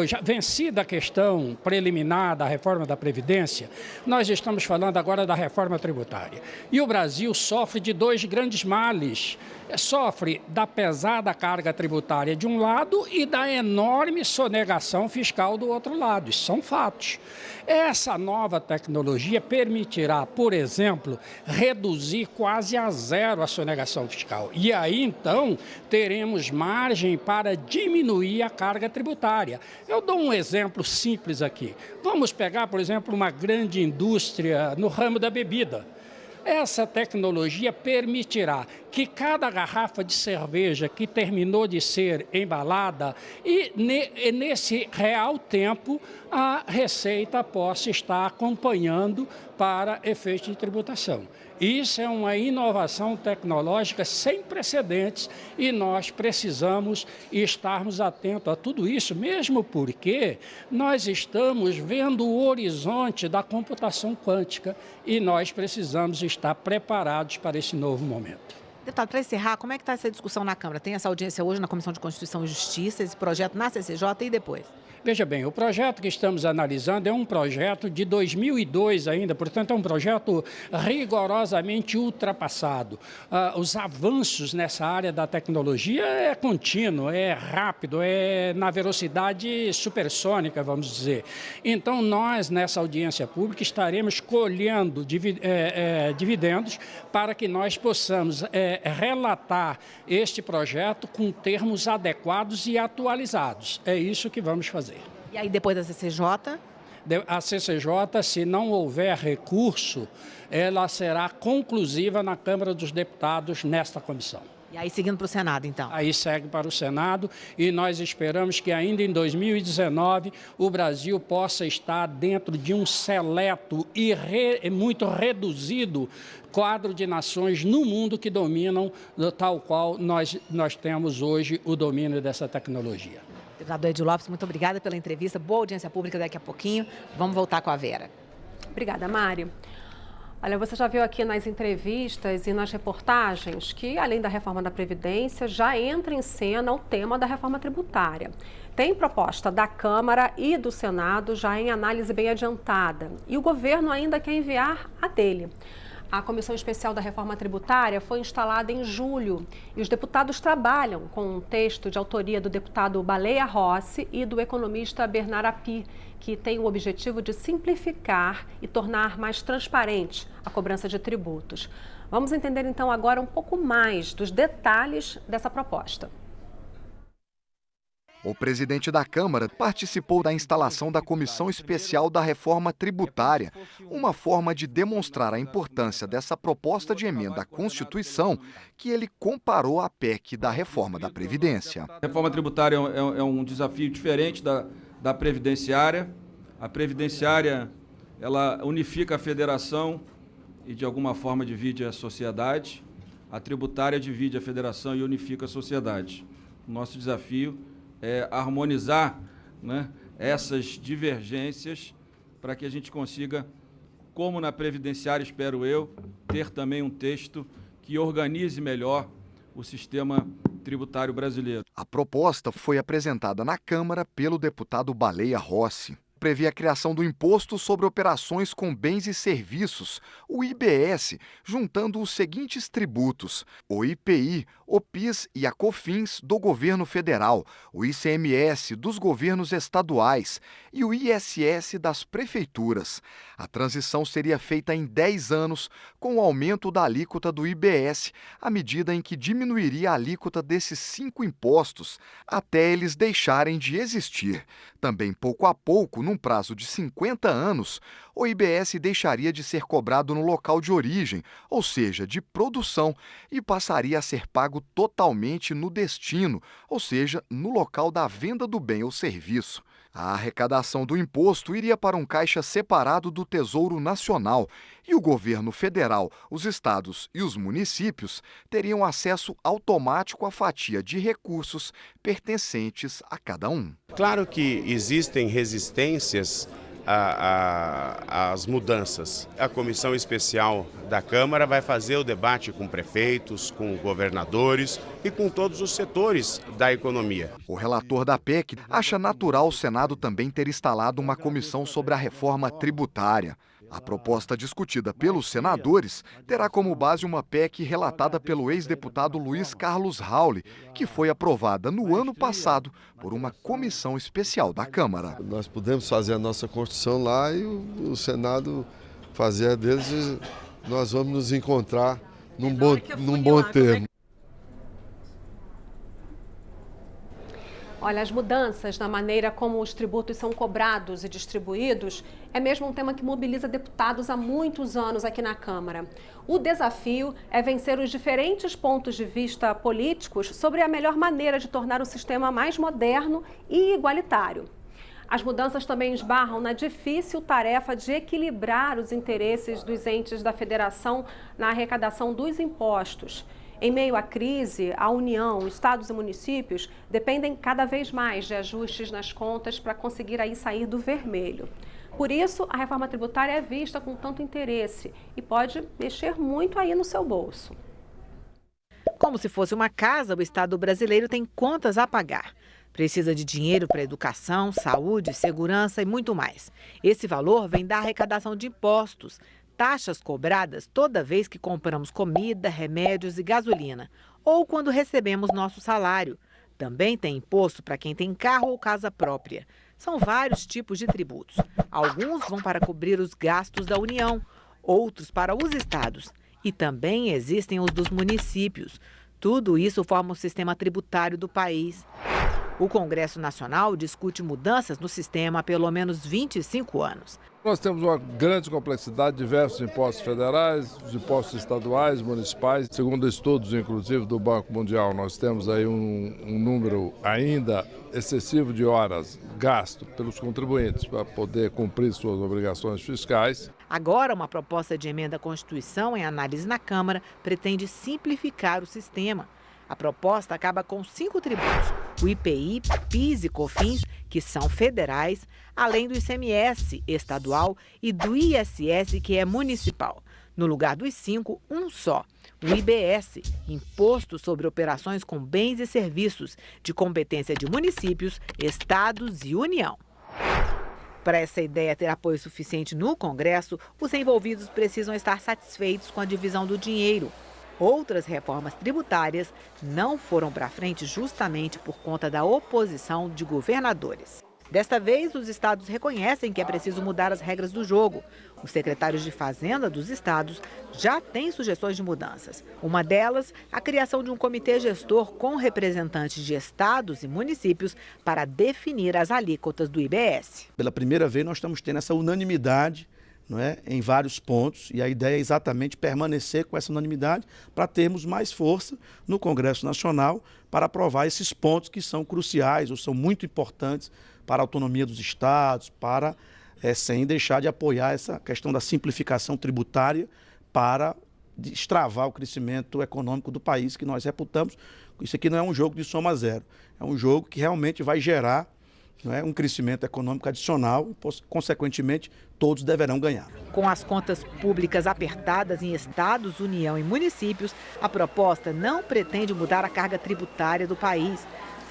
já vencida a questão preliminar da reforma da Previdência, nós estamos falando agora da reforma tributária. E o Brasil sofre de dois grandes males. Sofre da pesada carga tributária de um lado e da enorme sonegação fiscal do outro lado. Isso são fatos. Essa nova tecnologia permitirá, por exemplo, reduzir quase a zero a sonegação fiscal. E aí, então, teremos margem para diminuir a carga tributária. Eu dou um exemplo simples aqui. Vamos pegar, por exemplo, uma grande indústria no ramo da bebida. Essa tecnologia permitirá que cada garrafa de cerveja que terminou de ser embalada e nesse real tempo a Receita possa estar acompanhando para efeito de tributação. Isso é uma inovação tecnológica sem precedentes e nós precisamos estarmos atentos a tudo isso, mesmo porque nós estamos vendo o horizonte da computação quântica e nós precisamos estar preparados para esse novo momento. Deputado, para encerrar, como é que está essa discussão na Câmara? Tem essa audiência hoje na Comissão de Constituição e Justiça, esse projeto na CCJ e depois? Veja bem, o projeto que estamos analisando é um projeto de 2002 ainda, portanto é um projeto rigorosamente ultrapassado. Os avanços nessa área da tecnologia é contínuo, é rápido, é na velocidade supersônica, vamos dizer. Então nós, nessa audiência pública, estaremos colhendo dividendos para que nós possamos relatar este projeto com termos adequados e atualizados. É isso que vamos fazer. E aí depois da CCJ? A CCJ, se não houver recurso, ela será conclusiva na Câmara dos Deputados nesta comissão. E aí seguindo para o Senado, então? Aí segue para o Senado e nós esperamos que ainda em 2019 o Brasil possa estar dentro de um seleto e muito reduzido quadro de nações no mundo que dominam, tal qual nós temos hoje o domínio dessa tecnologia. Deputado Edio Lopes, muito obrigada pela entrevista. Boa audiência pública daqui a pouquinho. Vamos voltar com a Vera. Obrigada, Mari. Olha, você já viu aqui nas entrevistas e nas reportagens que, além da reforma da Previdência, já entra em cena o tema da reforma tributária. Tem proposta da Câmara e do Senado já em análise bem adiantada. E o governo ainda quer enviar a dele. A Comissão Especial da Reforma Tributária foi instalada em julho e os deputados trabalham com um texto de autoria do deputado Baleia Rossi e do economista Bernard Api, que tem o objetivo de simplificar e tornar mais transparente a cobrança de tributos. Vamos entender então agora um pouco mais dos detalhes dessa proposta. O presidente da Câmara participou da instalação da Comissão Especial da Reforma Tributária, uma forma de demonstrar a importância dessa proposta de emenda à Constituição que ele comparou à PEC da Reforma da Previdência. A reforma tributária é um desafio diferente da previdenciária. A previdenciária, ela unifica a federação e de alguma forma divide a sociedade. A tributária divide a federação e unifica a sociedade. O nosso desafio é harmonizar, né, essas divergências para que a gente consiga, como na previdenciária, espero eu, ter também um texto que organize melhor o sistema tributário brasileiro. A proposta foi apresentada na Câmara pelo deputado Baleia Rossi. Prevê a criação do Imposto sobre Operações com Bens e Serviços, o IBS, juntando os seguintes tributos: o IPI, o PIS e a COFINS do governo federal, o ICMS dos governos estaduais e o ISS das prefeituras. A transição seria feita em 10 anos, com o aumento da alíquota do IBS, à medida em que diminuiria a alíquota desses 5 impostos, até eles deixarem de existir. Também, pouco a pouco, num prazo de 50 anos, o IBS deixaria de ser cobrado no local de origem, ou seja, de produção, e passaria a ser pago totalmente no destino, ou seja, no local da venda do bem ou serviço. A arrecadação do imposto iria para um caixa separado do Tesouro Nacional e o governo federal, os estados e os municípios teriam acesso automático à fatia de recursos pertencentes a cada um. Claro que existem resistências as mudanças. A comissão especial da Câmara vai fazer o debate com prefeitos, com governadores e com todos os setores da economia. O relator da PEC acha natural o Senado também ter instalado uma comissão sobre a reforma tributária. A proposta discutida pelos senadores terá como base uma PEC relatada pelo ex-deputado Luiz Carlos Rauli, que foi aprovada no ano passado por uma comissão especial da Câmara. Nós podemos fazer a nossa Constituição lá e o Senado fazer a deles, e nós vamos nos encontrar num bom termo. Olha, as mudanças na maneira como os tributos são cobrados e distribuídos é mesmo um tema que mobiliza deputados há muitos anos aqui na Câmara. O desafio é vencer os diferentes pontos de vista políticos sobre a melhor maneira de tornar o sistema mais moderno e igualitário. As mudanças também esbarram na difícil tarefa de equilibrar os interesses dos entes da federação na arrecadação dos impostos. Em meio à crise, a União, estados e municípios dependem cada vez mais de ajustes nas contas para conseguir aí sair do vermelho. Por isso, a reforma tributária é vista com tanto interesse e pode mexer muito aí no seu bolso. Como se fosse uma casa, o Estado brasileiro tem contas a pagar. Precisa de dinheiro para educação, saúde, segurança e muito mais. Esse valor vem da arrecadação de impostos, taxas cobradas toda vez que compramos comida, remédios e gasolina, ou quando recebemos nosso salário. Também tem imposto para quem tem carro ou casa própria. São vários tipos de tributos. Alguns vão para cobrir os gastos da União, outros para os estados. E também existem os dos municípios. Tudo isso forma o sistema tributário do país. O Congresso Nacional discute mudanças no sistema há pelo menos 25 anos. Nós temos uma grande complexidade, diversos impostos federais, impostos estaduais, municipais. Segundo estudos, inclusive, do Banco Mundial, nós temos aí um número ainda excessivo de horas gasto pelos contribuintes para poder cumprir suas obrigações fiscais. Agora, uma proposta de emenda à Constituição em análise na Câmara pretende simplificar o sistema. A proposta acaba com 5 tributos, o IPI, PIS e COFINS, que são federais, além do ICMS estadual e do ISS, que é municipal. No lugar dos 5, um só, o IBS, Imposto sobre Operações com Bens e Serviços, de competência de municípios, estados e União. Para essa ideia ter apoio suficiente no Congresso, os envolvidos precisam estar satisfeitos com a divisão do dinheiro. Outras reformas tributárias não foram para frente justamente por conta da oposição de governadores. Desta vez, os estados reconhecem que é preciso mudar as regras do jogo. Os secretários de Fazenda dos estados já têm sugestões de mudanças. Uma delas, a criação de um comitê gestor com representantes de estados e municípios para definir as alíquotas do IBS. Pela primeira vez, nós estamos tendo essa unanimidade, não é, em vários pontos, e a ideia é exatamente permanecer com essa unanimidade para termos mais força no Congresso Nacional para aprovar esses pontos que são cruciais ou são muito importantes para a autonomia dos estados, sem deixar de apoiar essa questão da simplificação tributária para destravar o crescimento econômico do país que nós reputamos. Isso aqui não é um jogo de soma zero, é um jogo que realmente vai gerar, não é, um crescimento econômico adicional e, consequentemente, todos deverão ganhar. Com as contas públicas apertadas em estados, União e municípios, a proposta não pretende mudar a carga tributária do país,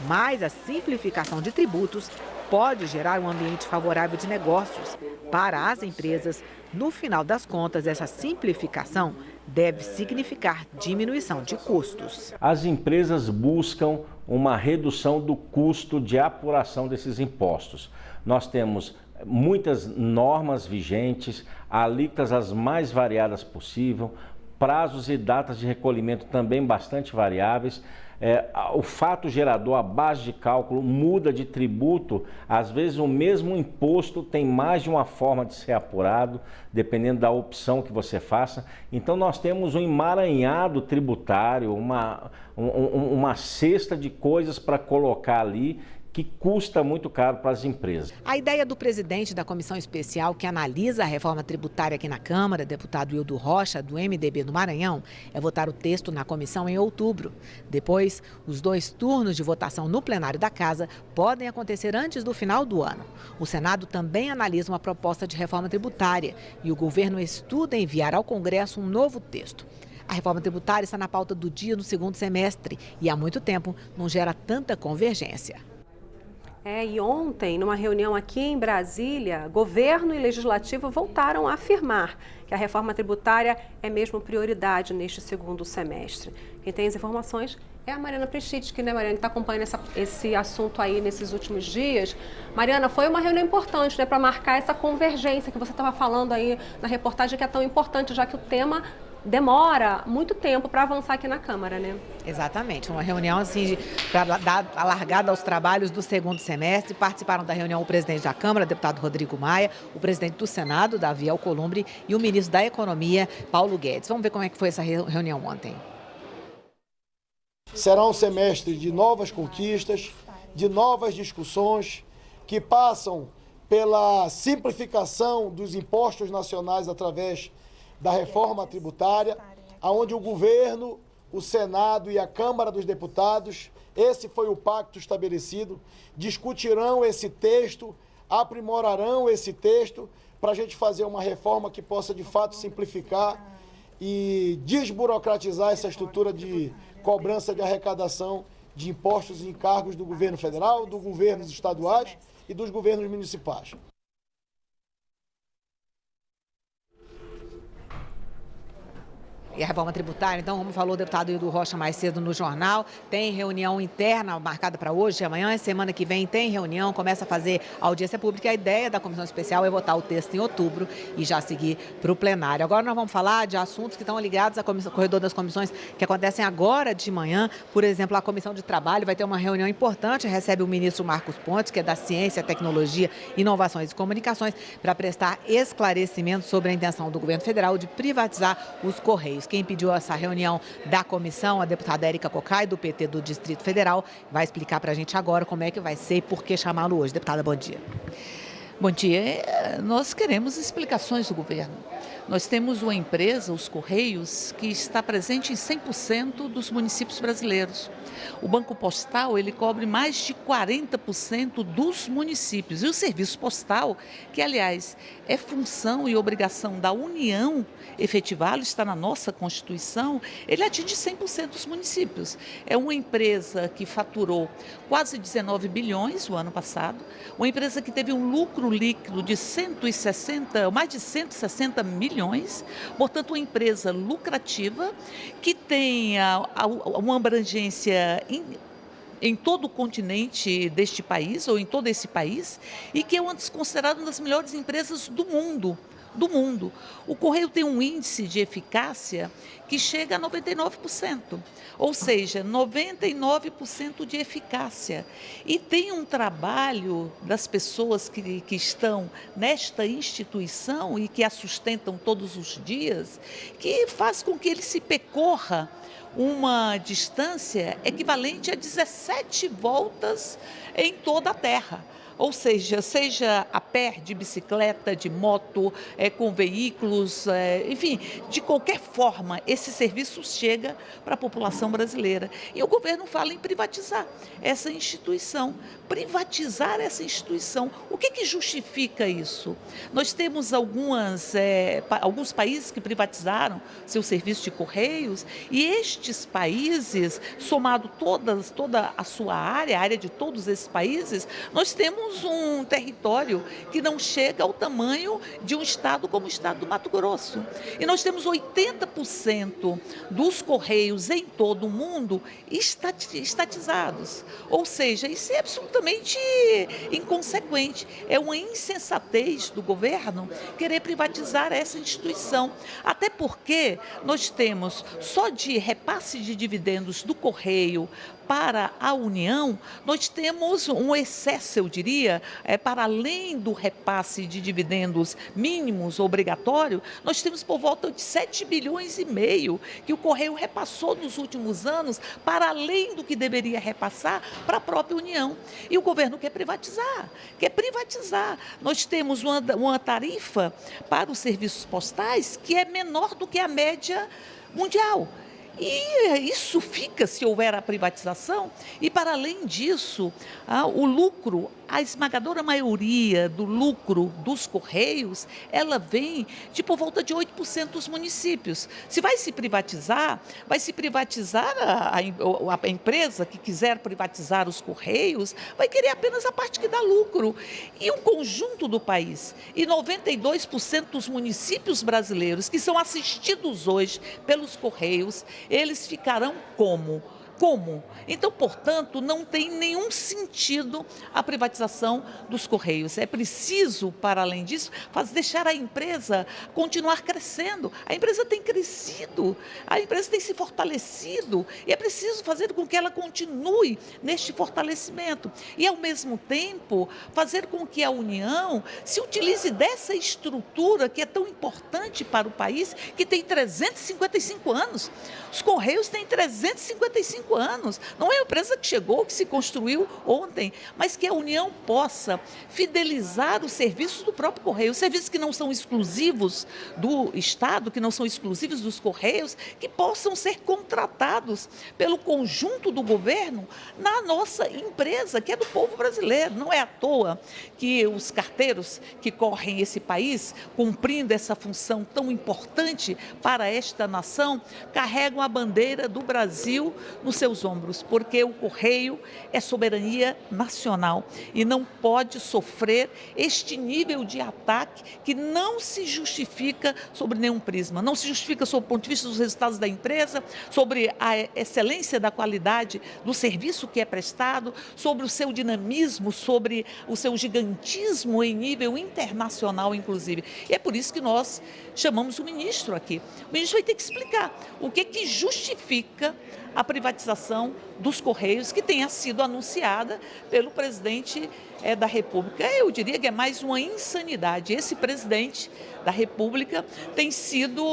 mas a simplificação de tributos pode gerar um ambiente favorável de negócios para as empresas. No final das contas, essa simplificação deve significar diminuição de custos. As empresas buscam uma redução do custo de apuração desses impostos. Nós temos muitas normas vigentes, alíquotas as mais variadas possível, prazos e datas de recolhimento também bastante variáveis. O fato gerador, a base de cálculo muda de tributo, às vezes o mesmo imposto tem mais de uma forma de ser apurado, dependendo da opção que você faça. Então nós temos um emaranhado tributário, uma cesta de coisas para colocar ali que custa muito caro para as empresas. A ideia do presidente da comissão especial que analisa a reforma tributária aqui na Câmara, deputado Hildo Rocha, do MDB do Maranhão, é votar o texto na comissão em outubro. Depois, os 2 turnos de votação no plenário da Casa podem acontecer antes do final do ano. O Senado também analisa uma proposta de reforma tributária e o governo estuda enviar ao Congresso um novo texto. A reforma tributária está na pauta do dia no segundo semestre e há muito tempo não gera tanta convergência. E ontem, numa reunião aqui em Brasília, governo e legislativo voltaram a afirmar que a reforma tributária é mesmo prioridade neste segundo semestre. Quem tem as informações é a Mariana Prechitsky, né, Mariana, que está acompanhando esse assunto aí nesses últimos dias. Mariana, foi uma reunião importante, né, para marcar essa convergência que você estava falando aí na reportagem, que é tão importante, já que o tema demora muito tempo para avançar aqui na Câmara, né? Exatamente, uma reunião assim para dar a largada aos trabalhos do segundo semestre. Participaram da reunião o presidente da Câmara, deputado Rodrigo Maia, o presidente do Senado, Davi Alcolumbre, e o ministro da Economia, Paulo Guedes. Vamos ver como é que foi essa reunião ontem. Será um semestre de novas conquistas, de novas discussões que passam pela simplificação dos impostos nacionais através da reforma tributária, onde o governo, o Senado e a Câmara dos Deputados, esse foi o pacto estabelecido, discutirão esse texto, aprimorarão esse texto para a gente fazer uma reforma que possa de fato simplificar e desburocratizar essa estrutura de cobrança de arrecadação de impostos e encargos do governo federal, dos governos estaduais e dos governos municipais. E a reforma tributária, então, como falou o deputado Hildo Rocha mais cedo no jornal, tem reunião interna marcada para hoje, amanhã, semana que vem tem reunião, começa a fazer audiência pública. A ideia da comissão especial é votar o texto em outubro e já seguir para o plenário. Agora nós vamos falar de assuntos que estão ligados ao corredor das comissões que acontecem agora de manhã. Por exemplo, a Comissão de Trabalho vai ter uma reunião importante, recebe o ministro Marcos Pontes, que é da Ciência, Tecnologia, Inovações e Comunicações, para prestar esclarecimentos sobre a intenção do governo federal de privatizar os Correios. Quem pediu essa reunião da comissão, a deputada Érica Cocai, do PT do Distrito Federal, vai explicar para a gente agora como é que vai ser e por que chamá-lo hoje. Deputada, bom dia. Bom dia. Nós queremos explicações do governo. Nós temos uma empresa, os Correios, que está presente em 100% dos municípios brasileiros. O Banco Postal, ele cobre mais de 40% dos municípios. E o serviço postal, que aliás é função e obrigação da União efetivá-lo, está na nossa Constituição, ele atinge 100% dos municípios. É uma empresa que faturou quase 19 bilhões o ano passado, uma empresa que teve um lucro líquido de mais de 160 milhões, portanto uma empresa lucrativa que tem uma abrangência em todo o continente deste país, ou em todo esse país, e que é considerada uma das melhores empresas do mundo. O Correio tem um índice de eficácia que chega a 99%, ou seja, 99% de eficácia. E tem um trabalho das pessoas que estão nesta instituição e que a sustentam todos os dias, que faz com que ele se percorra uma distância equivalente a 17 voltas em toda a Terra. Ou seja a pé, de bicicleta, de moto, com veículos, enfim, de qualquer forma, esse serviço chega para a população brasileira. E o governo fala em privatizar essa instituição. Privatizar essa instituição. O que justifica isso? Nós temos alguns países que privatizaram seu serviço de Correios, e estes países, somado toda a sua área, a área de todos esses países, nós temos um território que não chega ao tamanho de um estado como o estado do Mato Grosso. E nós temos 80% dos Correios em todo o mundo estatizados. Ou seja, isso é absolutamente inconsequente. É uma insensatez do governo querer privatizar essa instituição. Até porque nós temos só de repasse de dividendos do Correio para a União, nós temos um excesso, eu diria, para além do repasse de dividendos mínimos obrigatório, nós temos por volta de 7,5 bilhões que o Correio repassou nos últimos anos, para além do que deveria repassar para a própria União. E o governo quer privatizar. Nós temos uma tarifa para os serviços postais que é menor do que a média mundial. E isso fica se houver a privatização. E, para além disso, o lucro, a esmagadora maioria do lucro dos Correios, ela vem de por volta de 8% dos municípios. Se vai se privatizar a empresa que quiser privatizar os Correios, vai querer apenas a parte que dá lucro. E um conjunto do país, e 92% dos municípios brasileiros que são assistidos hoje pelos Correios, eles ficarão como? Então, portanto, não tem nenhum sentido a privatização dos Correios. É preciso, para além disso, deixar a empresa continuar crescendo. A empresa tem crescido, a empresa tem se fortalecido e é preciso fazer com que ela continue neste fortalecimento. E, ao mesmo tempo, fazer com que a União se utilize dessa estrutura que é tão importante para o país, que tem 355 anos. Os Correios têm 355 anos. Não é uma empresa que chegou, que se construiu ontem, mas que a União possa fidelizar os serviços do próprio Correio, os serviços que não são exclusivos do Estado, que não são exclusivos dos Correios, que possam ser contratados pelo conjunto do governo na nossa empresa, que é do povo brasileiro. Não é à toa que os carteiros que correm esse país, cumprindo essa função tão importante para esta nação, carregam a bandeira do Brasil nos seus ombros, porque o Correio é soberania nacional e não pode sofrer este nível de ataque que não se justifica sobre nenhum prisma, não se justifica sob o ponto de vista dos resultados da empresa, sobre a excelência da qualidade do serviço que é prestado, sobre o seu dinamismo, sobre o seu gigantismo em nível internacional, inclusive. E é por isso que nós chamamos o ministro aqui. O ministro vai ter que explicar o que justifica a privatização dos Correios, que tenha sido anunciada pelo presidente da República. Eu diria que é mais uma insanidade. Esse presidente da República tem sido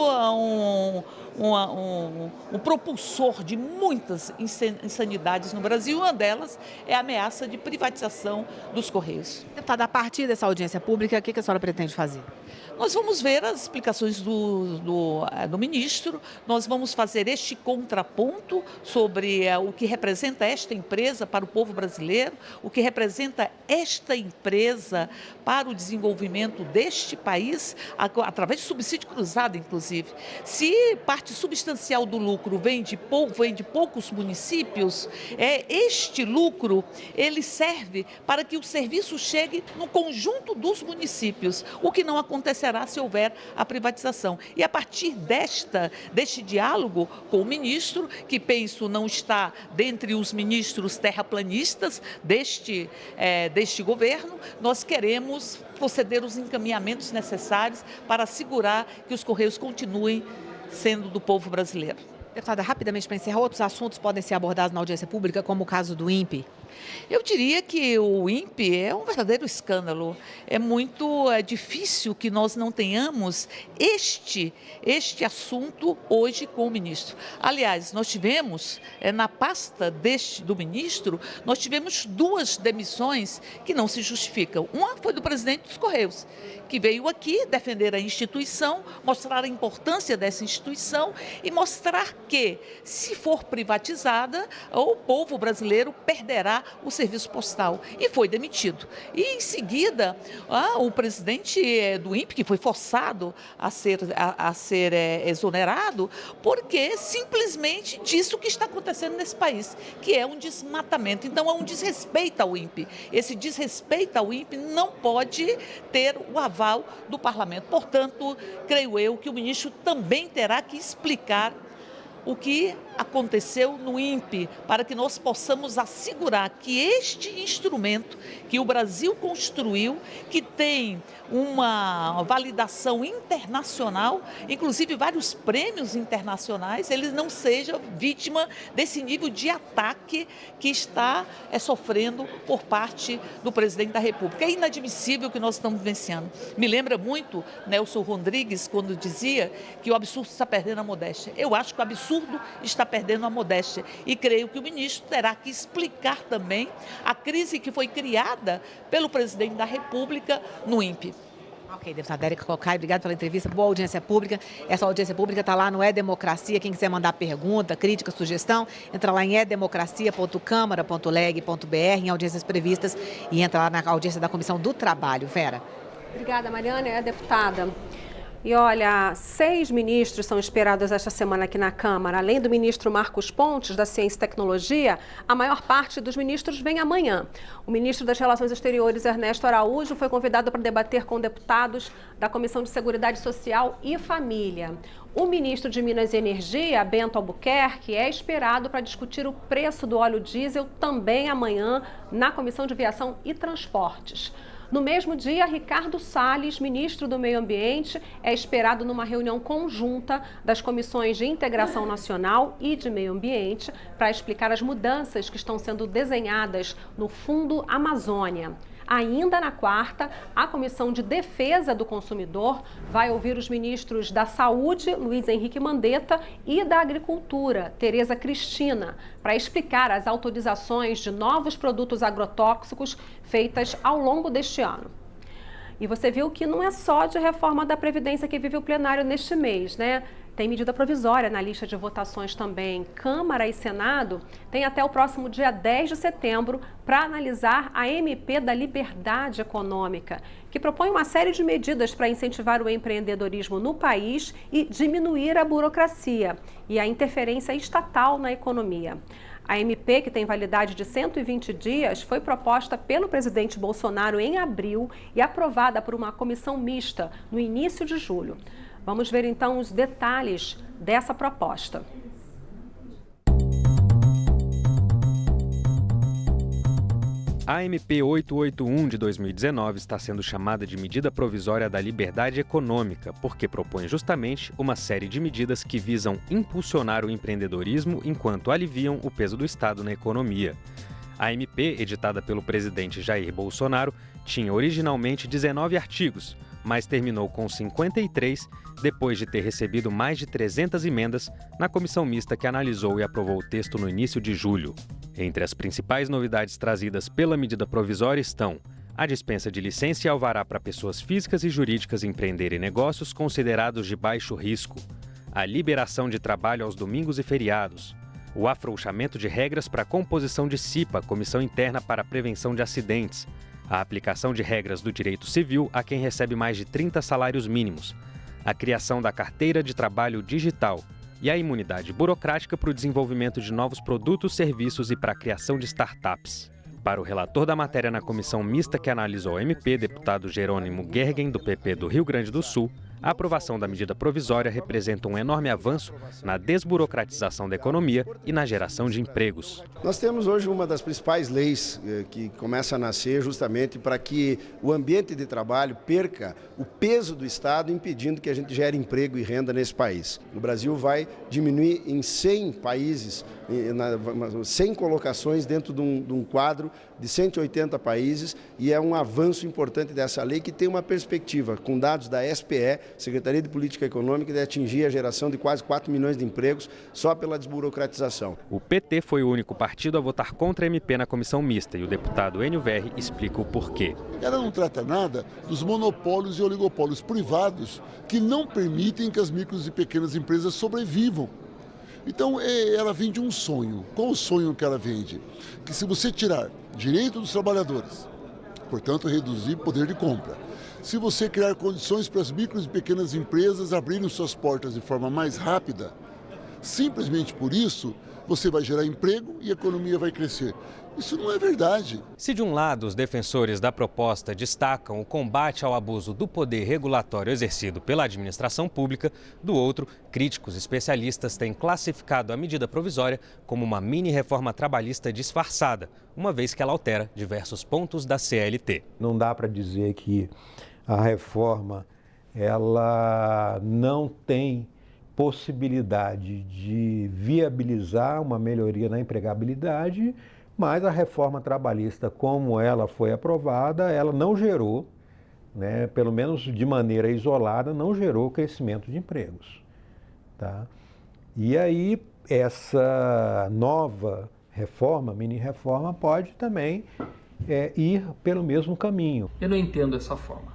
um propulsor de muitas insanidades no Brasil. Uma delas é a ameaça de privatização dos Correios. Deputada, a partir dessa audiência pública, o que a senhora pretende fazer? Nós vamos ver as explicações do ministro, nós vamos fazer este contraponto sobre o que representa esta empresa para o povo brasileiro, o que representa esta empresa para o desenvolvimento deste país, através de subsídio cruzado, inclusive. Se parte substancial do lucro vem de poucos municípios, este lucro ele serve para que o serviço chegue no conjunto dos municípios, o que não acontecerá se houver a privatização. E a partir deste diálogo com o ministro, que penso não está dentre os ministros terraplanistas deste governo, nós queremos proceder os encaminhamentos necessários para assegurar que os Correios continuem sendo do povo brasileiro. Deputada, rapidamente para encerrar, outros assuntos podem ser abordados na audiência pública, como o caso do INPE? Eu diria que o INPE é um verdadeiro escândalo. É muito difícil que nós não tenhamos este assunto hoje com o ministro. Aliás, nós tivemos, na pasta do ministro, nós tivemos 2 demissões que não se justificam. Uma foi do presidente dos Correios, que veio aqui defender a instituição, mostrar a importância dessa instituição e mostrar que, se for privatizada, o povo brasileiro perderá o serviço postal. E foi demitido. E, em seguida, o presidente do INPE, que foi forçado a ser exonerado, porque simplesmente disse o que está acontecendo nesse país, que é um desmatamento. Então, é um desrespeito ao INPE. Esse desrespeito ao INPE não pode ter o aval do parlamento. Portanto, creio eu que o ministro também terá que explicar o que aconteceu no INPE, para que nós possamos assegurar que este instrumento que o Brasil construiu, que tem uma validação internacional, inclusive vários prêmios internacionais, ele não seja vítima desse nível de ataque que está sofrendo por parte do presidente da República. É inadmissível o que nós estamos vivenciando. Me lembra muito Nelson Rodrigues quando dizia que o absurdo está perdendo a modéstia. Eu acho que o absurdo está perdendo a modéstia e creio que o ministro terá que explicar também a crise que foi criada pelo presidente da República no INPE. Ok, deputada Érica Cocai, obrigada pela entrevista, boa audiência pública. Essa audiência pública está lá no E-Democracia, quem quiser mandar pergunta, crítica, sugestão, entra lá em edemocracia.câmara.leg.br, em audiências previstas, e entra lá na audiência da Comissão do Trabalho. Vera. Obrigada, Mariana, deputada. E olha, 6 ministros são esperados esta semana aqui na Câmara. Além do ministro Marcos Pontes, da Ciência e Tecnologia, a maior parte dos ministros vem amanhã. O ministro das Relações Exteriores, Ernesto Araújo, foi convidado para debater com deputados da Comissão de Seguridade Social e Família. O ministro de Minas e Energia, Bento Albuquerque, é esperado para discutir o preço do óleo diesel também amanhã na Comissão de Viação e Transportes. No mesmo dia, Ricardo Salles, ministro do Meio Ambiente, é esperado numa reunião conjunta das comissões de Integração Nacional e de Meio Ambiente para explicar as mudanças que estão sendo desenhadas no Fundo Amazônia. Ainda na quarta, a Comissão de Defesa do Consumidor vai ouvir os ministros da Saúde, Luiz Henrique Mandetta, e da Agricultura, Tereza Cristina, para explicar as autorizações de novos produtos agrotóxicos feitas ao longo deste ano. E você viu que não é só de reforma da Previdência que vive o plenário neste mês, né? Tem medida provisória na lista de votações também. Câmara e Senado têm até o próximo dia 10 de setembro para analisar a MP da Liberdade Econômica, que propõe uma série de medidas para incentivar o empreendedorismo no país e diminuir a burocracia e a interferência estatal na economia. A MP, que tem validade de 120 dias, foi proposta pelo presidente Bolsonaro em abril e aprovada por uma comissão mista no início de julho. Vamos ver então os detalhes dessa proposta. A MP 881 de 2019 está sendo chamada de Medida Provisória da Liberdade Econômica, porque propõe justamente uma série de medidas que visam impulsionar o empreendedorismo enquanto aliviam o peso do Estado na economia. A MP, editada pelo presidente Jair Bolsonaro, tinha originalmente 19 artigos, mas terminou com 53 depois de ter recebido mais de 300 emendas na comissão mista que analisou e aprovou o texto no início de julho. Entre as principais novidades trazidas pela medida provisória estão a dispensa de licença e alvará para pessoas físicas e jurídicas empreenderem negócios considerados de baixo risco, a liberação de trabalho aos domingos e feriados, o afrouxamento de regras para a composição de CIPA, Comissão Interna para a Prevenção de Acidentes, a aplicação de regras do direito civil a quem recebe mais de 30 salários mínimos, a criação da carteira de trabalho digital e a imunidade burocrática para o desenvolvimento de novos produtos, serviços e para a criação de startups. Para o relator da matéria na comissão mista que analisou a MP, deputado Jerônimo Gergen, do PP do Rio Grande do Sul, a aprovação da medida provisória representa um enorme avanço na desburocratização da economia e na geração de empregos. Nós temos hoje uma das principais leis que começa a nascer justamente para que o ambiente de trabalho perca o peso do Estado, impedindo que a gente gere emprego e renda nesse país. O Brasil vai diminuir em 100 países, 100 colocações dentro de um quadro de 180 países, e é um avanço importante dessa lei que tem uma perspectiva, com dados da SPE, Secretaria de Política Econômica, de atingir a geração de quase 4 milhões de empregos só pela desburocratização. O PT foi o único partido a votar contra a MP na comissão mista e o deputado Enio Verri explica o porquê. Ela não trata nada dos monopólios e oligopólios privados que não permitem que as micros e pequenas empresas sobrevivam. Então, ela vende um sonho. Qual o sonho que ela vende? Que se você tirar direito dos trabalhadores, portanto, reduzir o poder de compra, se você criar condições para as micros e pequenas empresas abrirem suas portas de forma mais rápida, simplesmente por isso, você vai gerar emprego e a economia vai crescer. Isso não é verdade. Se de um lado os defensores da proposta destacam o combate ao abuso do poder regulatório exercido pela administração pública, do outro, críticos especialistas têm classificado a medida provisória como uma mini-reforma trabalhista disfarçada, uma vez que ela altera diversos pontos da CLT. Não dá para dizer que a reforma ela não tem possibilidade de viabilizar uma melhoria na empregabilidade, mas a reforma trabalhista, como ela foi aprovada, ela não gerou, pelo menos de maneira isolada, não gerou crescimento de empregos. Tá? E aí, essa nova reforma, mini-reforma, pode também ir pelo mesmo caminho. Eu não entendo dessa forma,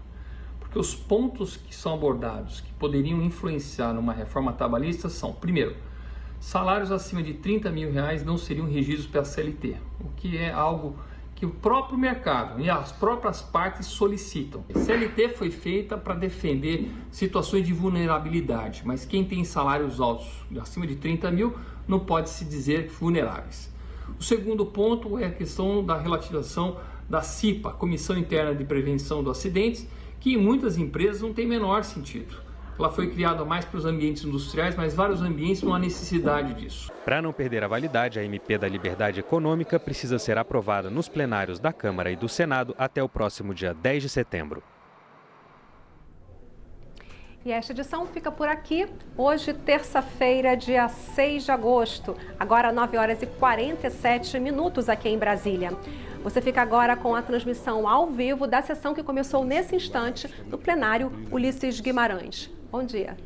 porque os pontos que são abordados, que poderiam influenciar numa reforma trabalhista são, primeiro, salários acima de R$30 mil não seriam regidos pela CLT, o que é algo que o próprio mercado e as próprias partes solicitam. A CLT foi feita para defender situações de vulnerabilidade, mas quem tem salários altos acima de 30 mil não pode se dizer vulneráveis. O segundo ponto é a questão da relativização da CIPA, Comissão Interna de Prevenção dos Acidentes, que em muitas empresas não tem menor sentido. Ela foi criada mais para os ambientes industriais, mas vários ambientes não há necessidade disso. Para não perder a validade, a MP da Liberdade Econômica precisa ser aprovada nos plenários da Câmara e do Senado até o próximo dia 10 de setembro. E esta edição fica por aqui. Hoje, terça-feira, dia 6 de agosto, agora 9h47 aqui em Brasília. Você fica agora com a transmissão ao vivo da sessão que começou nesse instante no plenário Ulisses Guimarães. Bom dia.